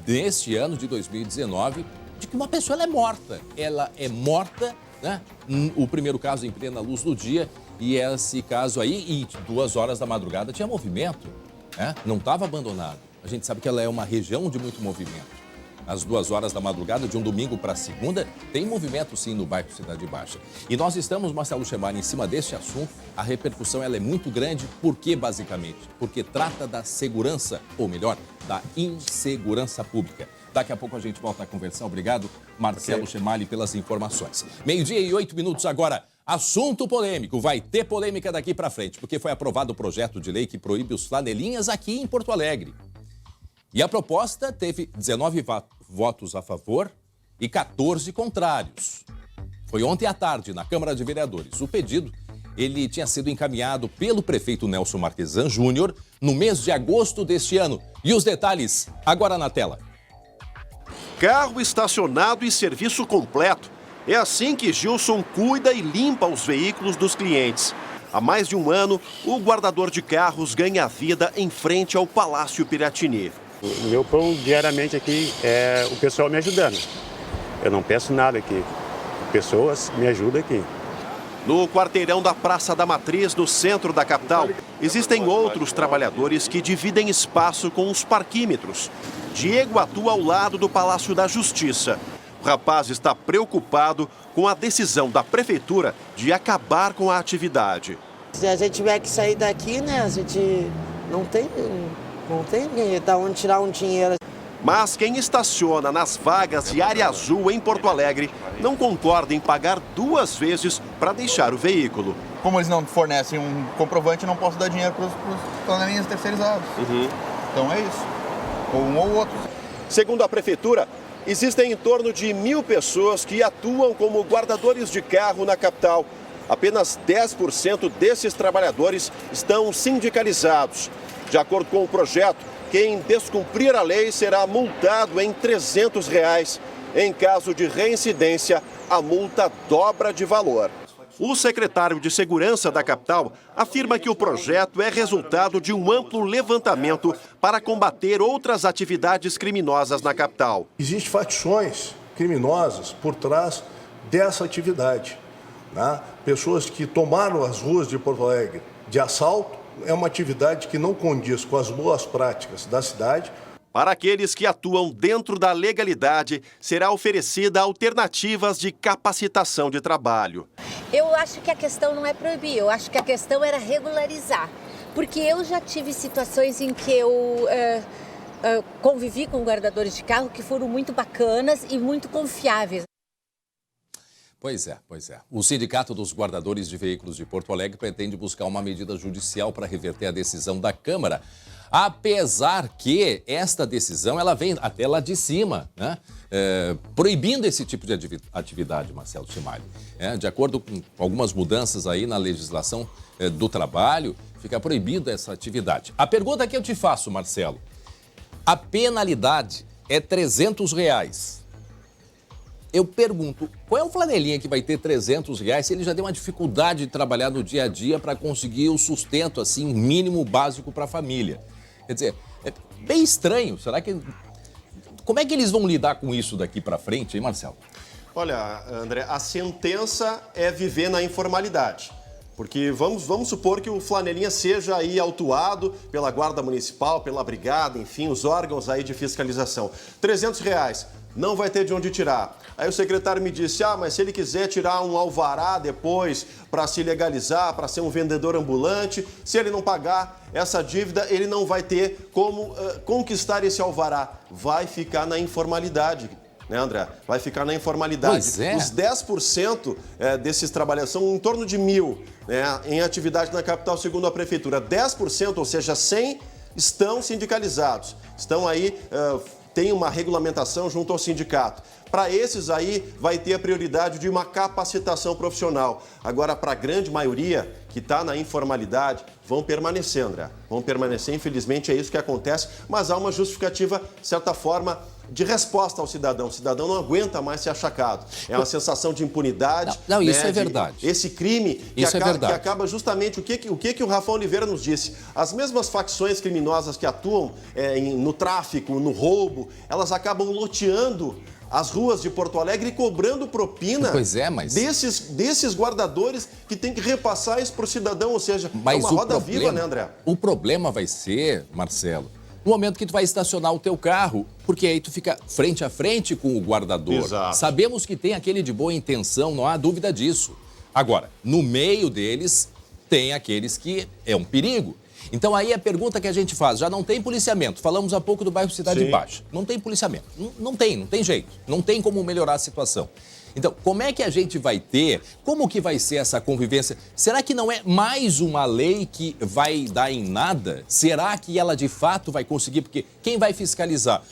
deste ano de 2019 de que uma pessoa é morta. Ela é morta, o primeiro caso em plena luz do dia e esse caso aí, 2 horas da madrugada, tinha movimento, não estava abandonado. A gente sabe que ela é uma região de muito movimento. às 2 horas da madrugada de um domingo para segunda, tem movimento sim no bairro Cidade Baixa. E nós estamos, Marcelo Chemali, em cima deste assunto. A repercussão ela é muito grande. Por quê, basicamente? Porque trata da segurança, ou melhor, da insegurança pública. Daqui a pouco a gente volta a conversar. Obrigado, Marcelo Chemali, pelas informações. 12:08 agora. Assunto polêmico. Vai ter polêmica daqui para frente, porque foi aprovado o projeto de lei que proíbe os flanelinhas aqui em Porto Alegre. E a proposta teve 19 votos a favor e 14 contrários. Foi ontem à tarde na Câmara de Vereadores. O pedido, ele tinha sido encaminhado pelo prefeito Nelson Marquesan Júnior no mês de agosto deste ano. E os detalhes agora na tela. Carro estacionado e serviço completo. É assim que Gilson cuida e limpa os veículos dos clientes. Há mais de um ano, o guardador de carros ganha vida em frente ao Palácio Piratini. O meu pão diariamente aqui é o pessoal me ajudando. Eu não peço nada aqui. Pessoas me ajudam aqui. No quarteirão da Praça da Matriz, no centro da capital, existem outros trabalhadores que dividem espaço com os parquímetros. Diego atua ao lado do Palácio da Justiça. O rapaz está preocupado com a decisão da prefeitura de acabar com a atividade. Se a gente tiver que sair daqui, né, a gente não tem de onde tirar um dinheiro. Mas quem estaciona nas vagas de área azul em Porto Alegre não concorda em pagar 2 vezes para deixar o veículo. Como eles não fornecem um comprovante, não posso dar dinheiro para os flanelinhas terceirizados. Então é isso, ou um ou outro. Segundo a prefeitura, existem em torno de 1.000 pessoas que atuam como guardadores de carro na capital. Apenas 10% desses trabalhadores estão sindicalizados. De acordo com o projeto, quem descumprir a lei será multado em R$ 300. Em caso de reincidência, a multa dobra de valor. O secretário de Segurança da capital afirma que o projeto é resultado de um amplo levantamento para combater outras atividades criminosas na capital. Existem facções criminosas por trás dessa atividade, né? Pessoas que tomaram as ruas de Porto Alegre de assalto. É uma atividade que não condiz com as boas práticas da cidade. Para aqueles que atuam dentro da legalidade, será oferecida alternativas de capacitação de trabalho. Eu acho que a questão não é proibir, eu acho que a questão era regularizar. Porque eu já tive situações em que eu convivi com guardadores de carro que foram muito bacanas e muito confiáveis. Pois é. O Sindicato dos Guardadores de Veículos de Porto Alegre pretende buscar uma medida judicial para reverter a decisão da Câmara. Apesar que esta decisão ela vem até lá de cima, né? Proibindo esse tipo de atividade, Marcelo Chemali. De acordo com algumas mudanças aí na legislação do trabalho, fica proibido essa atividade. A pergunta que eu te faço, Marcelo, a penalidade é R$ 300. Eu pergunto, qual é o flanelinha que vai ter R$ 300 se ele já tem uma dificuldade de trabalhar no dia a dia para conseguir o sustento, assim, mínimo básico para a família? Quer dizer, é bem estranho. Será que... Como é que eles vão lidar com isso daqui para frente, hein, Marcelo? Olha, André, a sentença é viver na informalidade. Porque vamos supor que o flanelinha seja aí autuado pela Guarda Municipal, pela Brigada, enfim, os órgãos aí de fiscalização. R$ 300, não vai ter de onde tirar. Aí o secretário me disse, mas se ele quiser tirar um alvará depois para se legalizar, para ser um vendedor ambulante, se ele não pagar essa dívida, ele não vai ter como conquistar esse alvará. Vai ficar na informalidade. Né, André? Vai ficar na informalidade. Pois é. Os 10% desses trabalhadores são em torno de 1.000, né, em atividade na capital, segundo a prefeitura. 10%, ou seja, 100, estão sindicalizados. Estão aí, tem uma regulamentação junto ao sindicato. Para esses aí, vai ter a prioridade de uma capacitação profissional. Agora, para a grande maioria que está na informalidade, vão permanecer, André. Vão permanecer, infelizmente é isso que acontece, mas há uma justificativa, de certa forma, de resposta ao cidadão. O cidadão não aguenta mais ser achacado. É uma sensação de impunidade. Não, isso é verdade. Esse crime que acaba justamente o que o Rafael Oliveira nos disse. As mesmas facções criminosas que atuam no tráfico, no roubo, elas acabam loteando as ruas de Porto Alegre e cobrando propina desses guardadores que tem que repassar isso para o cidadão, ou seja, é uma roda viva, né, André? O problema vai ser, Marcelo, no momento que tu vai estacionar o teu carro, porque aí tu fica frente a frente com o guardador. Exato. Sabemos que tem aquele de boa intenção, não há dúvida disso. Agora, no meio deles, tem aqueles que é um perigo. Então aí a pergunta que a gente faz, já não tem policiamento, falamos há pouco do bairro Cidade Baixa, não tem policiamento, não tem jeito, não tem como melhorar a situação. Então, como é que a gente vai ter, como que vai ser essa convivência? Será que não é mais uma lei que vai dar em nada? Será que ela de fato vai conseguir? Porque quem vai fiscalizar?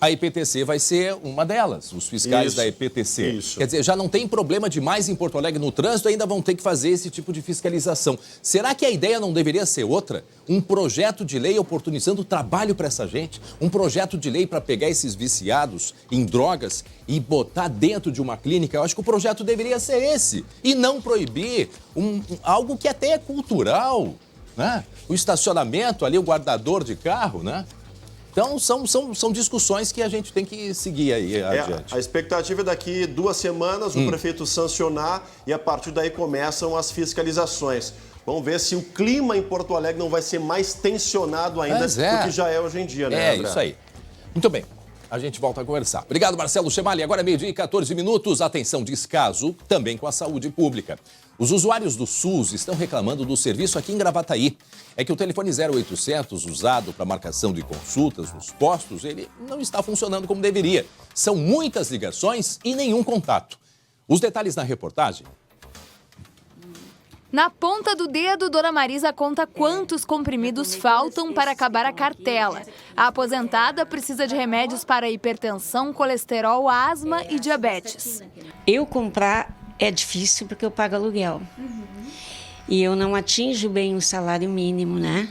A IPTC vai ser uma delas, os fiscais da IPTC. Isso. Quer dizer, já não tem problema demais em Porto Alegre no trânsito, ainda vão ter que fazer esse tipo de fiscalização. Será que a ideia não deveria ser outra? Um projeto de lei oportunizando trabalho para essa gente? Um projeto de lei para pegar esses viciados em drogas e botar dentro de uma clínica? Eu acho que o projeto deveria ser esse. E não proibir algo que até é cultural, né? O estacionamento ali, o guardador de carro, né? Então, são discussões que a gente tem que seguir aí adiante. A expectativa é daqui 2 semanas o prefeito sancionar e a partir daí começam as fiscalizações. Vamos ver se o clima em Porto Alegre não vai ser mais tensionado ainda do que já é hoje em dia, né, André? Isso aí. Muito bem. A gente volta a conversar. Obrigado, Marcelo Chemali. Agora, 12h e 14 minutos. Atenção, descaso também com a saúde pública. Os usuários do SUS estão reclamando do serviço aqui em Gravataí. É que o telefone 0800, usado para marcação de consultas nos postos, ele não está funcionando como deveria. São muitas ligações e nenhum contato. Os detalhes na reportagem. Na ponta do dedo, Dona Marisa conta quantos comprimidos faltam para acabar a cartela. A aposentada precisa de remédios para hipertensão, colesterol, asma e diabetes. Eu comprar é difícil porque eu pago aluguel. E eu não atinjo bem o salário mínimo, né?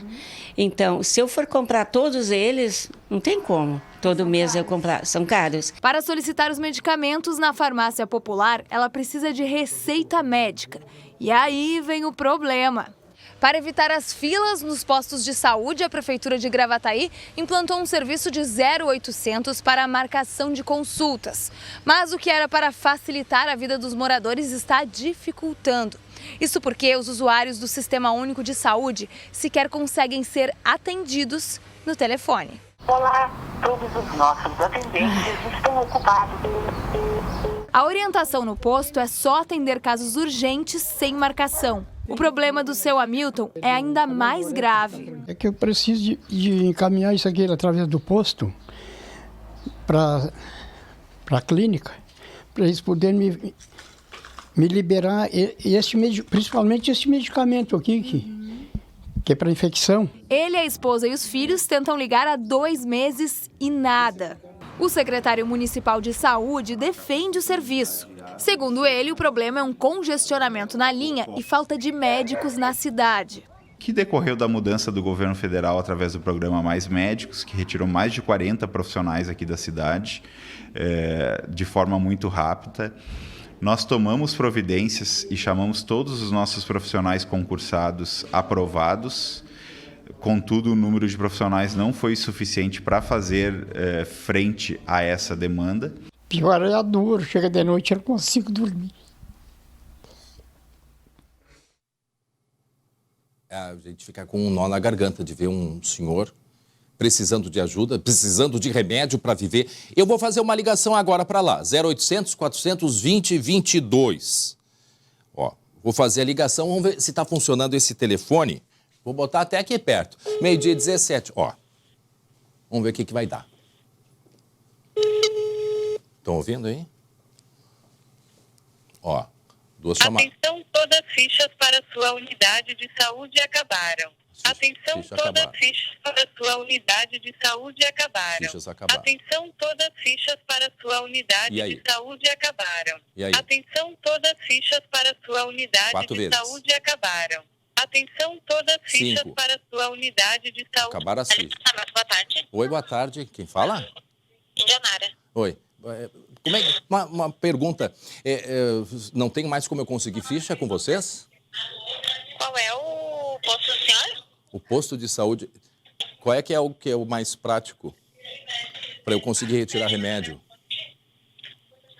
Então, se eu for comprar todos eles, não tem como. Todo mês eu comprar, são caros. Para solicitar os medicamentos na farmácia popular, ela precisa de receita médica. E aí vem o problema. Para evitar as filas nos postos de saúde, a Prefeitura de Gravataí implantou um serviço de 0800 para a marcação de consultas. Mas o que era para facilitar a vida dos moradores está dificultando. Isso porque os usuários do Sistema Único de Saúde sequer conseguem ser atendidos no telefone. Olá, todos os nossos atendentes estão ocupados. A orientação no posto é só atender casos urgentes sem marcação. O problema do seu Hamilton é ainda mais grave. É que eu preciso de encaminhar isso aqui através do posto para a clínica, para eles poderem me liberar principalmente esse medicamento aqui, que é para infecção. Ele, a esposa e os filhos tentam ligar há 2 meses e nada. O secretário municipal de saúde defende o serviço. Segundo ele, o problema é um congestionamento na linha e falta de médicos na cidade. Que decorreu da mudança do governo federal através do programa Mais Médicos, que retirou mais de 40 profissionais aqui da cidade de forma muito rápida. Nós tomamos providências e chamamos todos os nossos profissionais concursados aprovados. Contudo, o número de profissionais não foi suficiente para fazer frente a essa demanda. Pior é a dor, chega de noite eu não consigo dormir. A gente fica com um nó na garganta de ver um senhor precisando de ajuda, precisando de remédio para viver. Eu vou fazer uma ligação agora para lá, 0800 420 22. Ó, vou fazer a ligação, vamos ver se está funcionando esse telefone. Vou botar até aqui perto. 12h17, ó. Vamos ver o que vai dar. Estão ouvindo aí? Ó, 2 chamadas. Atenção, todas as fichas para sua unidade de saúde acabaram. Atenção, todas as fichas para sua unidade de saúde acabaram. Fichas acabaram. Atenção, todas as fichas para sua unidade de saúde acabaram. E aí? Atenção, todas as fichas para sua unidade 4 de vezes. saúde acabaram. Atenção, todas as fichas 5. para sua unidade de saúde. Acabaram as fichas. Boa tarde. Oi, boa tarde. Quem fala? Indianara. Oi. Como é, uma pergunta. Não tem mais como eu conseguir ficha com vocês? Qual é o posto do senhor? O posto de saúde. Qual é que é o mais prático para eu conseguir retirar remédio?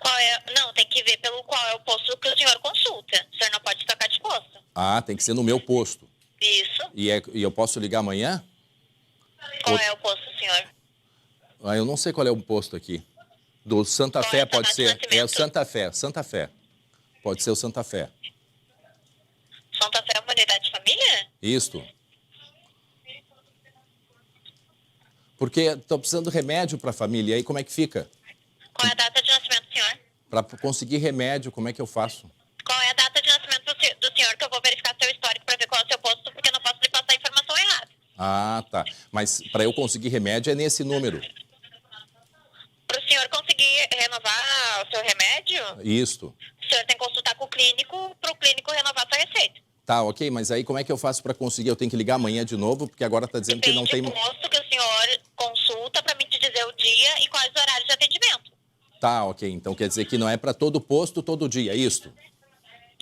Qual é? Não, tem que ver pelo qual é o posto que o senhor consulta. O senhor não pode trocar de posto. Ah, tem que ser no meu posto. Isso. E eu posso ligar amanhã? Qual é o posto, senhor? senhor? Eu não sei qual é o posto aqui. Do Santa Fé pode ser. É o Santa Fé. Pode ser o Santa Fé. Santa Fé é uma unidade de família? Isto. Porque estou precisando de remédio para a família. E aí como é que fica? Qual é a data de nascimento do senhor? Para conseguir remédio, como é que eu faço? Qual é a data de nascimento do senhor, que eu vou verificar seu histórico para ver qual é o seu posto, porque eu não posso lhe passar a informação errada. Ah, tá. Mas para eu conseguir remédio é nesse número. Para o senhor conseguir renovar o seu remédio, Isto. o senhor tem que consultar com o clínico, para o clínico renovar sua receita. Tá, ok, mas aí como é que eu faço para conseguir? Eu tenho que ligar amanhã de novo, porque agora está dizendo que não tem... Depende do posto que o senhor consulta para me dizer o dia e quais horários de atendimento. Tá, ok. Então quer dizer que não é para todo posto, todo dia, é isto?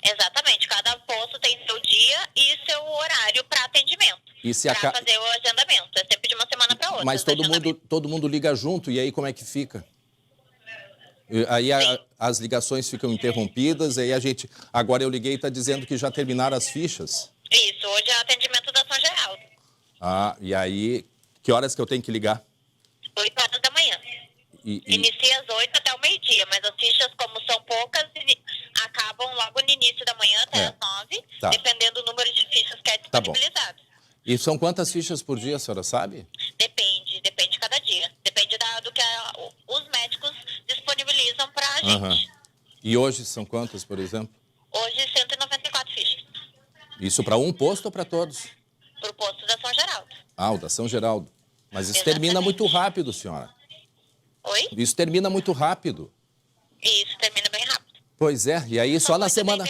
Exatamente. Cada posto tem seu dia e seu horário para atendimento. E se para fazer o agendamento. É sempre de uma semana para outra. Mas todo mundo liga junto, e aí como é que fica? Aí as ligações ficam interrompidas, aí a gente... Agora eu liguei e está dizendo que já terminaram as fichas. Isso, hoje é atendimento da São Geraldo. Ah, e aí, que horas que eu tenho que ligar? 8 horas da manhã. Inicia às 8 até o meio-dia, mas as fichas, como são poucas, acabam logo no início da manhã até às 9, Tá. dependendo do número de fichas que é Tá bom. disponibilizado. E são quantas fichas por dia, a senhora sabe? Depende de cada dia. Depende do que os médicos disponibilizam para a gente. Aham. E hoje são quantas, por exemplo? Hoje, 194 fichas. Isso para um posto ou para todos? Para o posto da São Geraldo. Ah, o da São Geraldo. Mas isso termina muito rápido, senhora. Oi? Isso termina muito rápido. Isso, termina bem rápido. Pois é, e aí só na semana...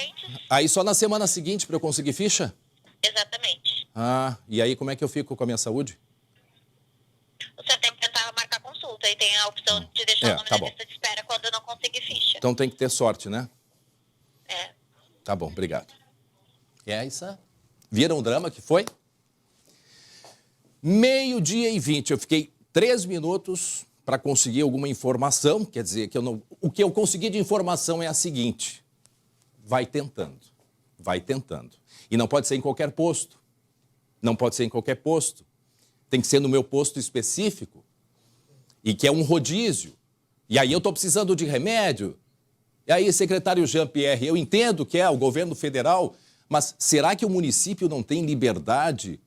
Aí só na semana seguinte para eu conseguir ficha? Exatamente. Ah, e aí como é que eu fico com a minha saúde? Você tem que tentar marcar consulta e tem a opção de deixar o nome tá na bom. lista de espera quando não conseguir ficha. Então tem que ter sorte, né? É. Tá bom, obrigado. É isso. Viram o drama que foi? 12h20, eu fiquei 3 minutos para conseguir alguma informação, quer dizer, que o que eu consegui de informação é a seguinte: vai tentando. E não pode ser em qualquer posto. Tem que ser no meu posto específico, e que é um rodízio. E aí eu estou precisando de remédio. E aí, secretário Jean-Pierre, eu entendo que é o governo federal, mas será que o município não tem liberdade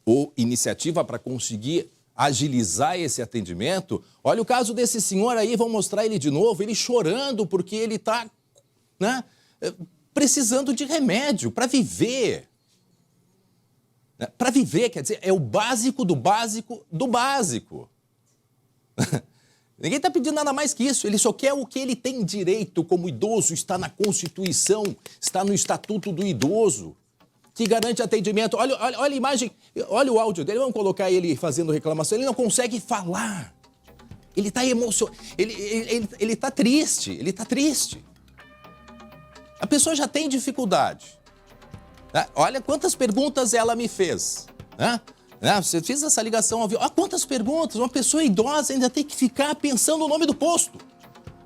ou iniciativa para conseguir agilizar esse atendimento? Olha o caso desse senhor aí, vou mostrar ele de novo, ele chorando porque ele está, né, precisando de remédio para viver. Para viver, quer dizer, é o básico do básico do básico. Ninguém está pedindo nada mais que isso, ele só quer o que ele tem direito como idoso, está na Constituição, está no Estatuto do Idoso, que garante atendimento. Olha a imagem, olha o áudio dele, vamos colocar ele fazendo reclamação, ele não consegue falar. Ele está emocionado, ele está triste, A pessoa já tem dificuldade. Olha quantas perguntas ela me fez. Você fez essa ligação ao vivo. Olha quantas perguntas. Uma pessoa idosa ainda tem que ficar pensando o nome do posto.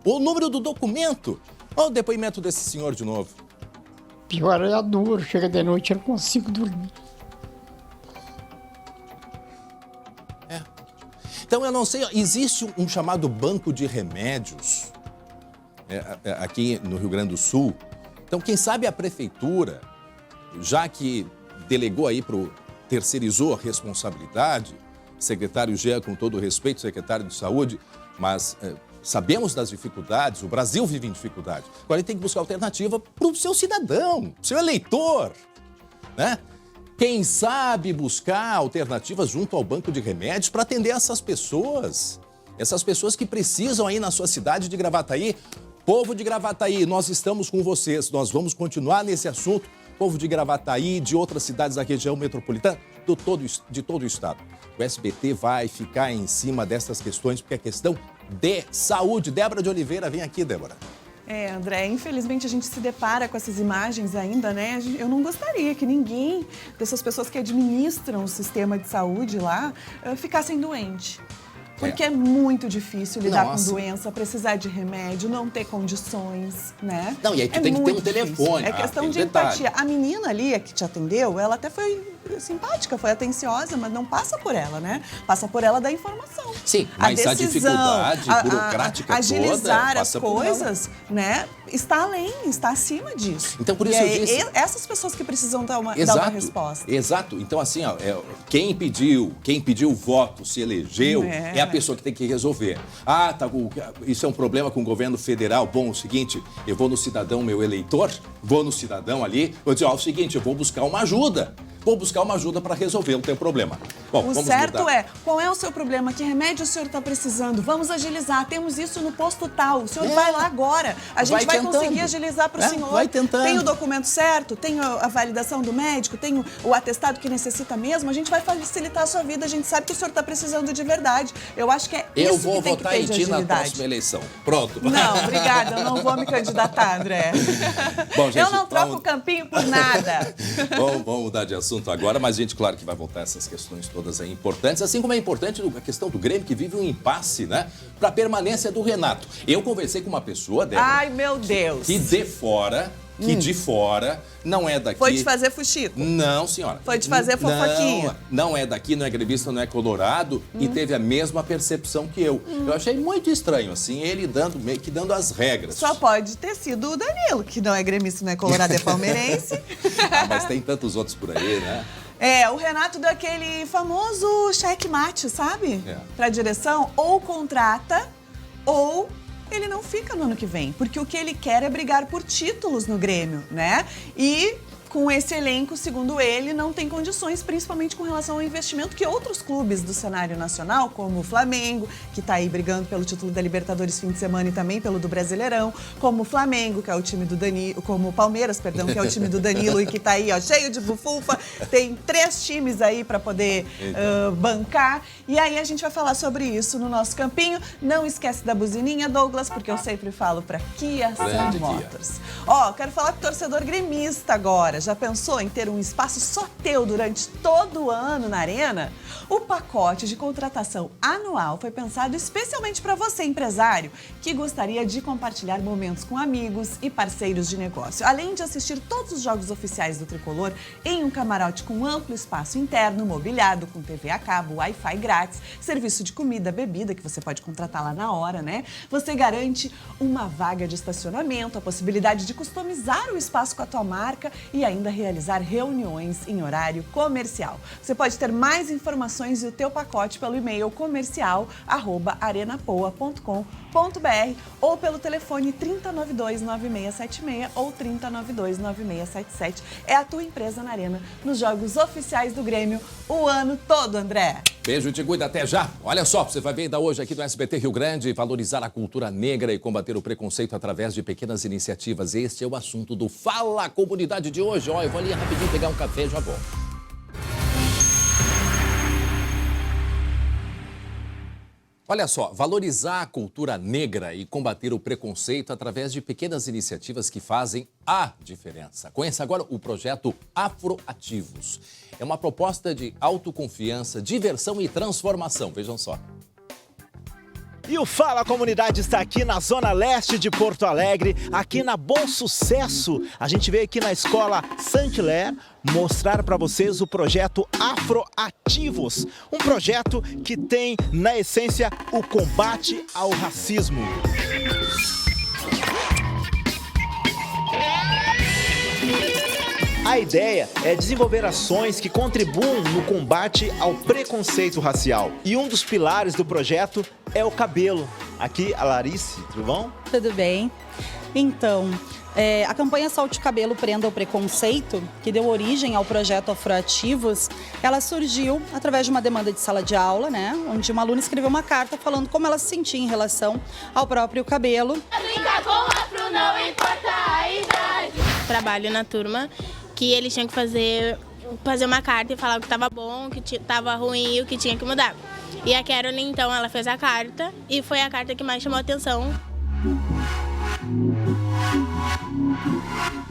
Ou o número do documento. Olha o depoimento desse senhor de novo. Pior é a dor. Chega de noite, eu não consigo dormir. Então, eu não sei, existe um chamado banco de remédios aqui no Rio Grande do Sul. Então, quem sabe a prefeitura, já que delegou aí terceirizou a responsabilidade, secretário Jean, com todo o respeito, secretário de Saúde, mas sabemos das dificuldades, o Brasil vive em dificuldade. Agora ele tem que buscar alternativa para o seu cidadão, para o seu eleitor, né? Quem sabe buscar alternativas junto ao banco de remédios para atender essas pessoas que precisam aí na sua cidade de Gravataí. Povo de Gravataí, nós estamos com vocês, nós vamos continuar nesse assunto. Povo de Gravataí, de outras cidades da região metropolitana, de todo o estado. O SBT vai ficar em cima dessas questões, porque é questão de saúde. Débora de Oliveira, vem aqui, Débora. André, infelizmente a gente se depara com essas imagens ainda, né? Eu não gostaria que ninguém dessas pessoas que administram o sistema de saúde lá ficassem doente. Porque é muito difícil lidar com doença, precisar de remédio, não ter condições, né? Não, e aí tu tem que ter um telefone. É questão de empatia. A menina ali que te atendeu, ela até foi simpática, foi atenciosa, mas não passa por ela, né? Passa por ela da informação. Sim, mas a dificuldade burocrática agilizar toda as coisas, né? Está além, está acima disso. Então, por isso eu disse... essas pessoas que precisam dar uma resposta. Exato. Então, assim, ó, quem pediu o voto, se elegeu, é a pessoa que tem que resolver. Ah, tá, isso é um problema com o governo federal. Bom, é o seguinte, eu vou no cidadão, meu eleitor, vou no cidadão ali, vou dizer, ó, o seguinte, eu vou buscar uma ajuda. Vou buscar uma ajuda para resolver o teu problema. Bom, o certo mudar. Qual é o seu problema? Que remédio o senhor está precisando? Vamos agilizar. Temos isso no posto tal. O senhor vai lá agora. A gente vai conseguir agilizar para o senhor. Vai tentando. Tem o documento certo? Tem a validação do médico? Tem o atestado que necessita mesmo? A gente vai facilitar a sua vida. A gente sabe que o senhor está precisando de verdade. Eu acho que é isso que tem que ter de agilidade. Eu vou votar em ti na próxima eleição. Pronto. Não, obrigada. Eu não vou me candidatar, André. Bom, gente, eu não troco o campinho por nada. Vamos mudar de assunto agora, mas a gente, claro que vai voltar a essas questões todas aí importantes, assim como é importante a questão do Grêmio, que vive um impasse, né, para a permanência do Renato. Eu conversei com uma pessoa, Débora, ai, meu Deus, que de fora, não é daqui. Foi te fazer fuxico? Não, senhora. Foi te fazer fofoquinha? Não é daqui, não é gremista, não é colorado e teve a mesma percepção que eu. Eu achei muito estranho, assim, ele meio que dando as regras. Só pode ter sido o Danilo, que não é gremista, não é colorado, é palmeirense. Mas tem tantos outros por aí, né? O Renato deu aquele famoso checkmate, sabe? Pra direção, ou contrata, ou ele não fica no ano que vem. Porque o que ele quer é brigar por títulos no Grêmio, né? E com esse elenco, segundo ele, não tem condições, principalmente com relação ao investimento que outros clubes do cenário nacional, como o Flamengo, que está aí brigando pelo título da Libertadores fim de semana e também pelo do Brasileirão, como o Flamengo, que é o time do Danilo, como o Palmeiras, perdão, que é o time do Danilo e que está aí, ó, cheio de bufufa, tem 3 times aí para poder bancar. E aí a gente vai falar sobre isso no nosso campinho. Não esquece da buzininha, Douglas, porque eu sempre falo para Kia Sun Motors. Ó, quero falar com o torcedor gremista agora. Já pensou em ter um espaço só teu durante todo o ano na Arena? O pacote de contratação anual foi pensado especialmente para você, empresário, que gostaria de compartilhar momentos com amigos e parceiros de negócio. Além de assistir todos os jogos oficiais do Tricolor em um camarote com amplo espaço interno, mobiliado, com TV a cabo, Wi-Fi grátis, serviço de comida, bebida, que você pode contratar lá na hora, né? Você garante uma vaga de estacionamento, a possibilidade de customizar o espaço com a tua marca e ainda realizar reuniões em horário comercial. Você pode ter mais informações e o teu pacote pelo e-mail comercial@arenapoa.com.br ou pelo telefone 3092-9676 ou 3092-9677. É a tua empresa na Arena, nos jogos oficiais do Grêmio o ano todo, André. Beijo, te cuida, até já. Olha só, você vai ver ainda hoje aqui no SBT Rio Grande, valorizar a cultura negra e combater o preconceito através de pequenas iniciativas. Este é o assunto do Fala Comunidade de hoje. Ó, eu vou ali rapidinho pegar um café e já volto. Olha só, valorizar a cultura negra e combater o preconceito através de pequenas iniciativas que fazem a diferença. Conheça agora o projeto Afroativos. É uma proposta de autoconfiança, diversão e transformação. Vejam só. E o Fala Comunidade está aqui na Zona Leste de Porto Alegre, aqui na Bom Sucesso. A gente veio aqui na Escola Saint-Hilaire mostrar para vocês o projeto Afroativos. Um projeto que tem, na essência, o combate ao racismo. A ideia é desenvolver ações que contribuam no combate ao preconceito racial. E um dos pilares do projeto é o cabelo. Aqui, a Larice, tudo bom? Tudo bem. Então, a campanha Solte o Cabelo, Prenda o Preconceito, que deu origem ao projeto Afroativos, ela surgiu através de uma demanda de sala de aula, né? Onde uma aluna escreveu uma carta falando como ela se sentia em relação ao próprio cabelo. Brinca com afro, não importa a idade. Trabalho na turma que eles tinham que fazer uma carta e falar o que estava bom, o que estava ruim e o que tinha que mudar. E a Caroline, então, ela fez a carta e foi a carta que mais chamou a atenção.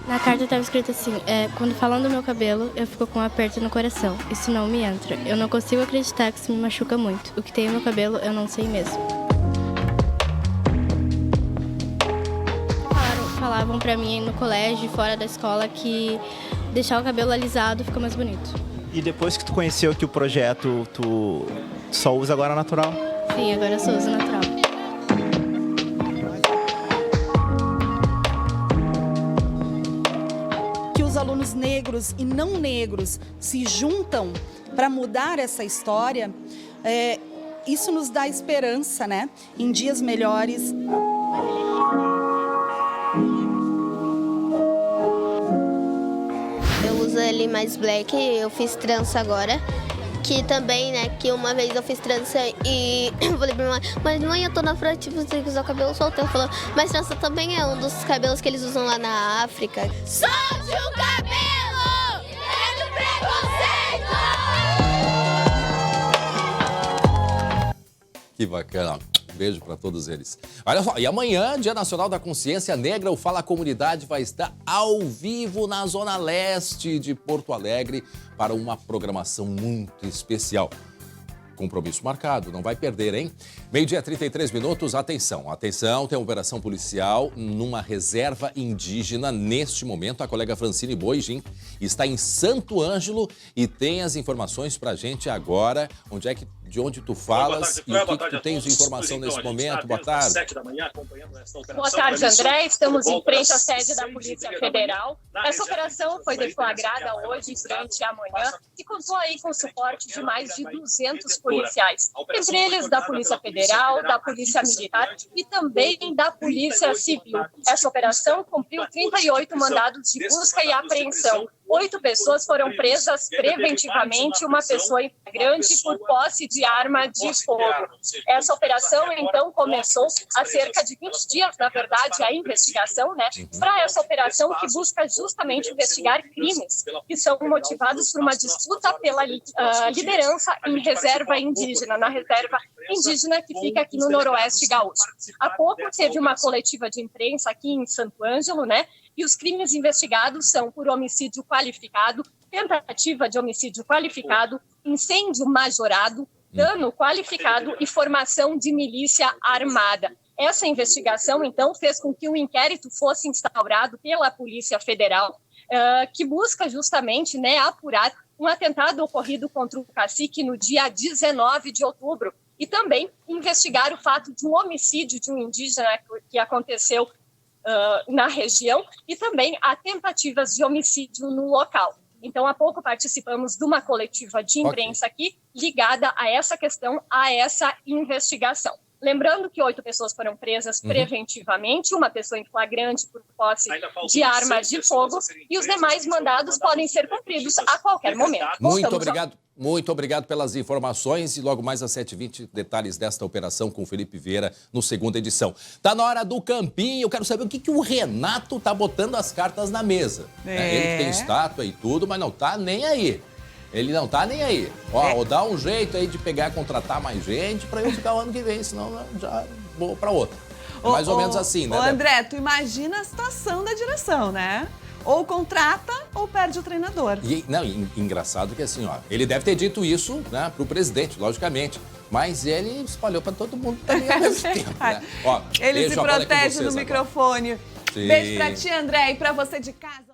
Na carta estava escrito assim, quando falam do meu cabelo, eu fico com um aperto no coração. Isso não me entra. Eu não consigo acreditar que isso me machuca muito. O que tem no meu cabelo, eu não sei mesmo. Falavam pra mim no colégio, fora da escola, que deixar o cabelo alisado fica mais bonito. E depois que tu conheceu que o projeto tu só usa agora natural? Sim, agora eu só uso natural. Que os alunos negros e não negros se juntam para mudar essa história, isso nos dá esperança, né? Em dias melhores. Eu uso ele mais black, eu fiz trança agora. Que também, né, que uma vez eu fiz trança e falei pra minha mãe, mas mãe, eu tô na frente, você tem que usar o cabelo solto. Ela falou, mas trança também é um dos cabelos que eles usam lá na África. Solte o cabelo! É do preconceito! Que bacana. Beijo para todos eles. Olha só, e amanhã, Dia Nacional da Consciência Negra, o Fala Comunidade vai estar ao vivo na Zona Leste de Porto Alegre para uma programação muito especial. Compromisso marcado, não vai perder, hein? 12h 33 minutos, atenção, atenção, tem uma operação policial numa reserva indígena. Neste momento, a colega Francine Boijin está em Santo Ângelo e tem as informações pra gente agora. De onde tu falas e o que tu tens de informação nesse momento? Boa tarde. Boa tarde, André. Estamos em frente à sede da Polícia Federal. Essa operação foi deflagrada hoje durante a manhã e contou aí com o suporte de mais de 200 policiais, entre eles da Polícia Federal, da Polícia Militar e também da Polícia Civil. Essa operação cumpriu 38 mandados de busca e apreensão. 8 pessoas foram presas preventivamente, uma pessoa em flagrante por posse de arma de fogo. Essa operação, então, começou há cerca de 20 dias, na verdade, a investigação, né? Para essa operação que busca justamente investigar crimes que são motivados por uma disputa pela liderança em reserva indígena, na reserva indígena que fica aqui no Noroeste Gaúcho. Há pouco teve uma coletiva de imprensa aqui em Santo Ângelo, né? E os crimes investigados são por homicídio qualificado, tentativa de homicídio qualificado, incêndio majorado, dano qualificado e formação de milícia armada. Essa investigação, então, fez com que um inquérito fosse instaurado pela Polícia Federal, que busca justamente, né, apurar um atentado ocorrido contra o cacique no dia 19 de outubro e também investigar o fato de um homicídio de um indígena que aconteceu na região e também há tentativas de homicídio no local. Então, há pouco participamos de uma coletiva de imprensa aqui ligada a essa questão, a essa investigação. Lembrando que 8 pessoas foram presas preventivamente, uma pessoa em flagrante por posse de arma de fogo e os demais mandados podem ser cumpridos a qualquer momento. Muito obrigado pelas informações e logo mais às 7h20 detalhes desta operação com o Felipe Vieira no segunda edição. Tá na hora do campinho, eu quero saber o que o Renato tá botando as cartas na mesa. Ele tem estátua e tudo, mas não tá nem aí. Ele não tá nem aí. Ó, dá um jeito aí de pegar, contratar mais gente para eu ficar o ano que vem, senão eu já vou para outra. É mais ou menos assim, né? André, tu imagina a situação da direção, né? Ou contrata ou perde o treinador. Engraçado que assim, ó, ele deve ter dito isso, né, pro presidente, logicamente. Mas ele espalhou para todo mundo também ao mesmo tempo, né? Ó, ele se protege no microfone. Sim. Beijo pra ti, André, e pra você de casa.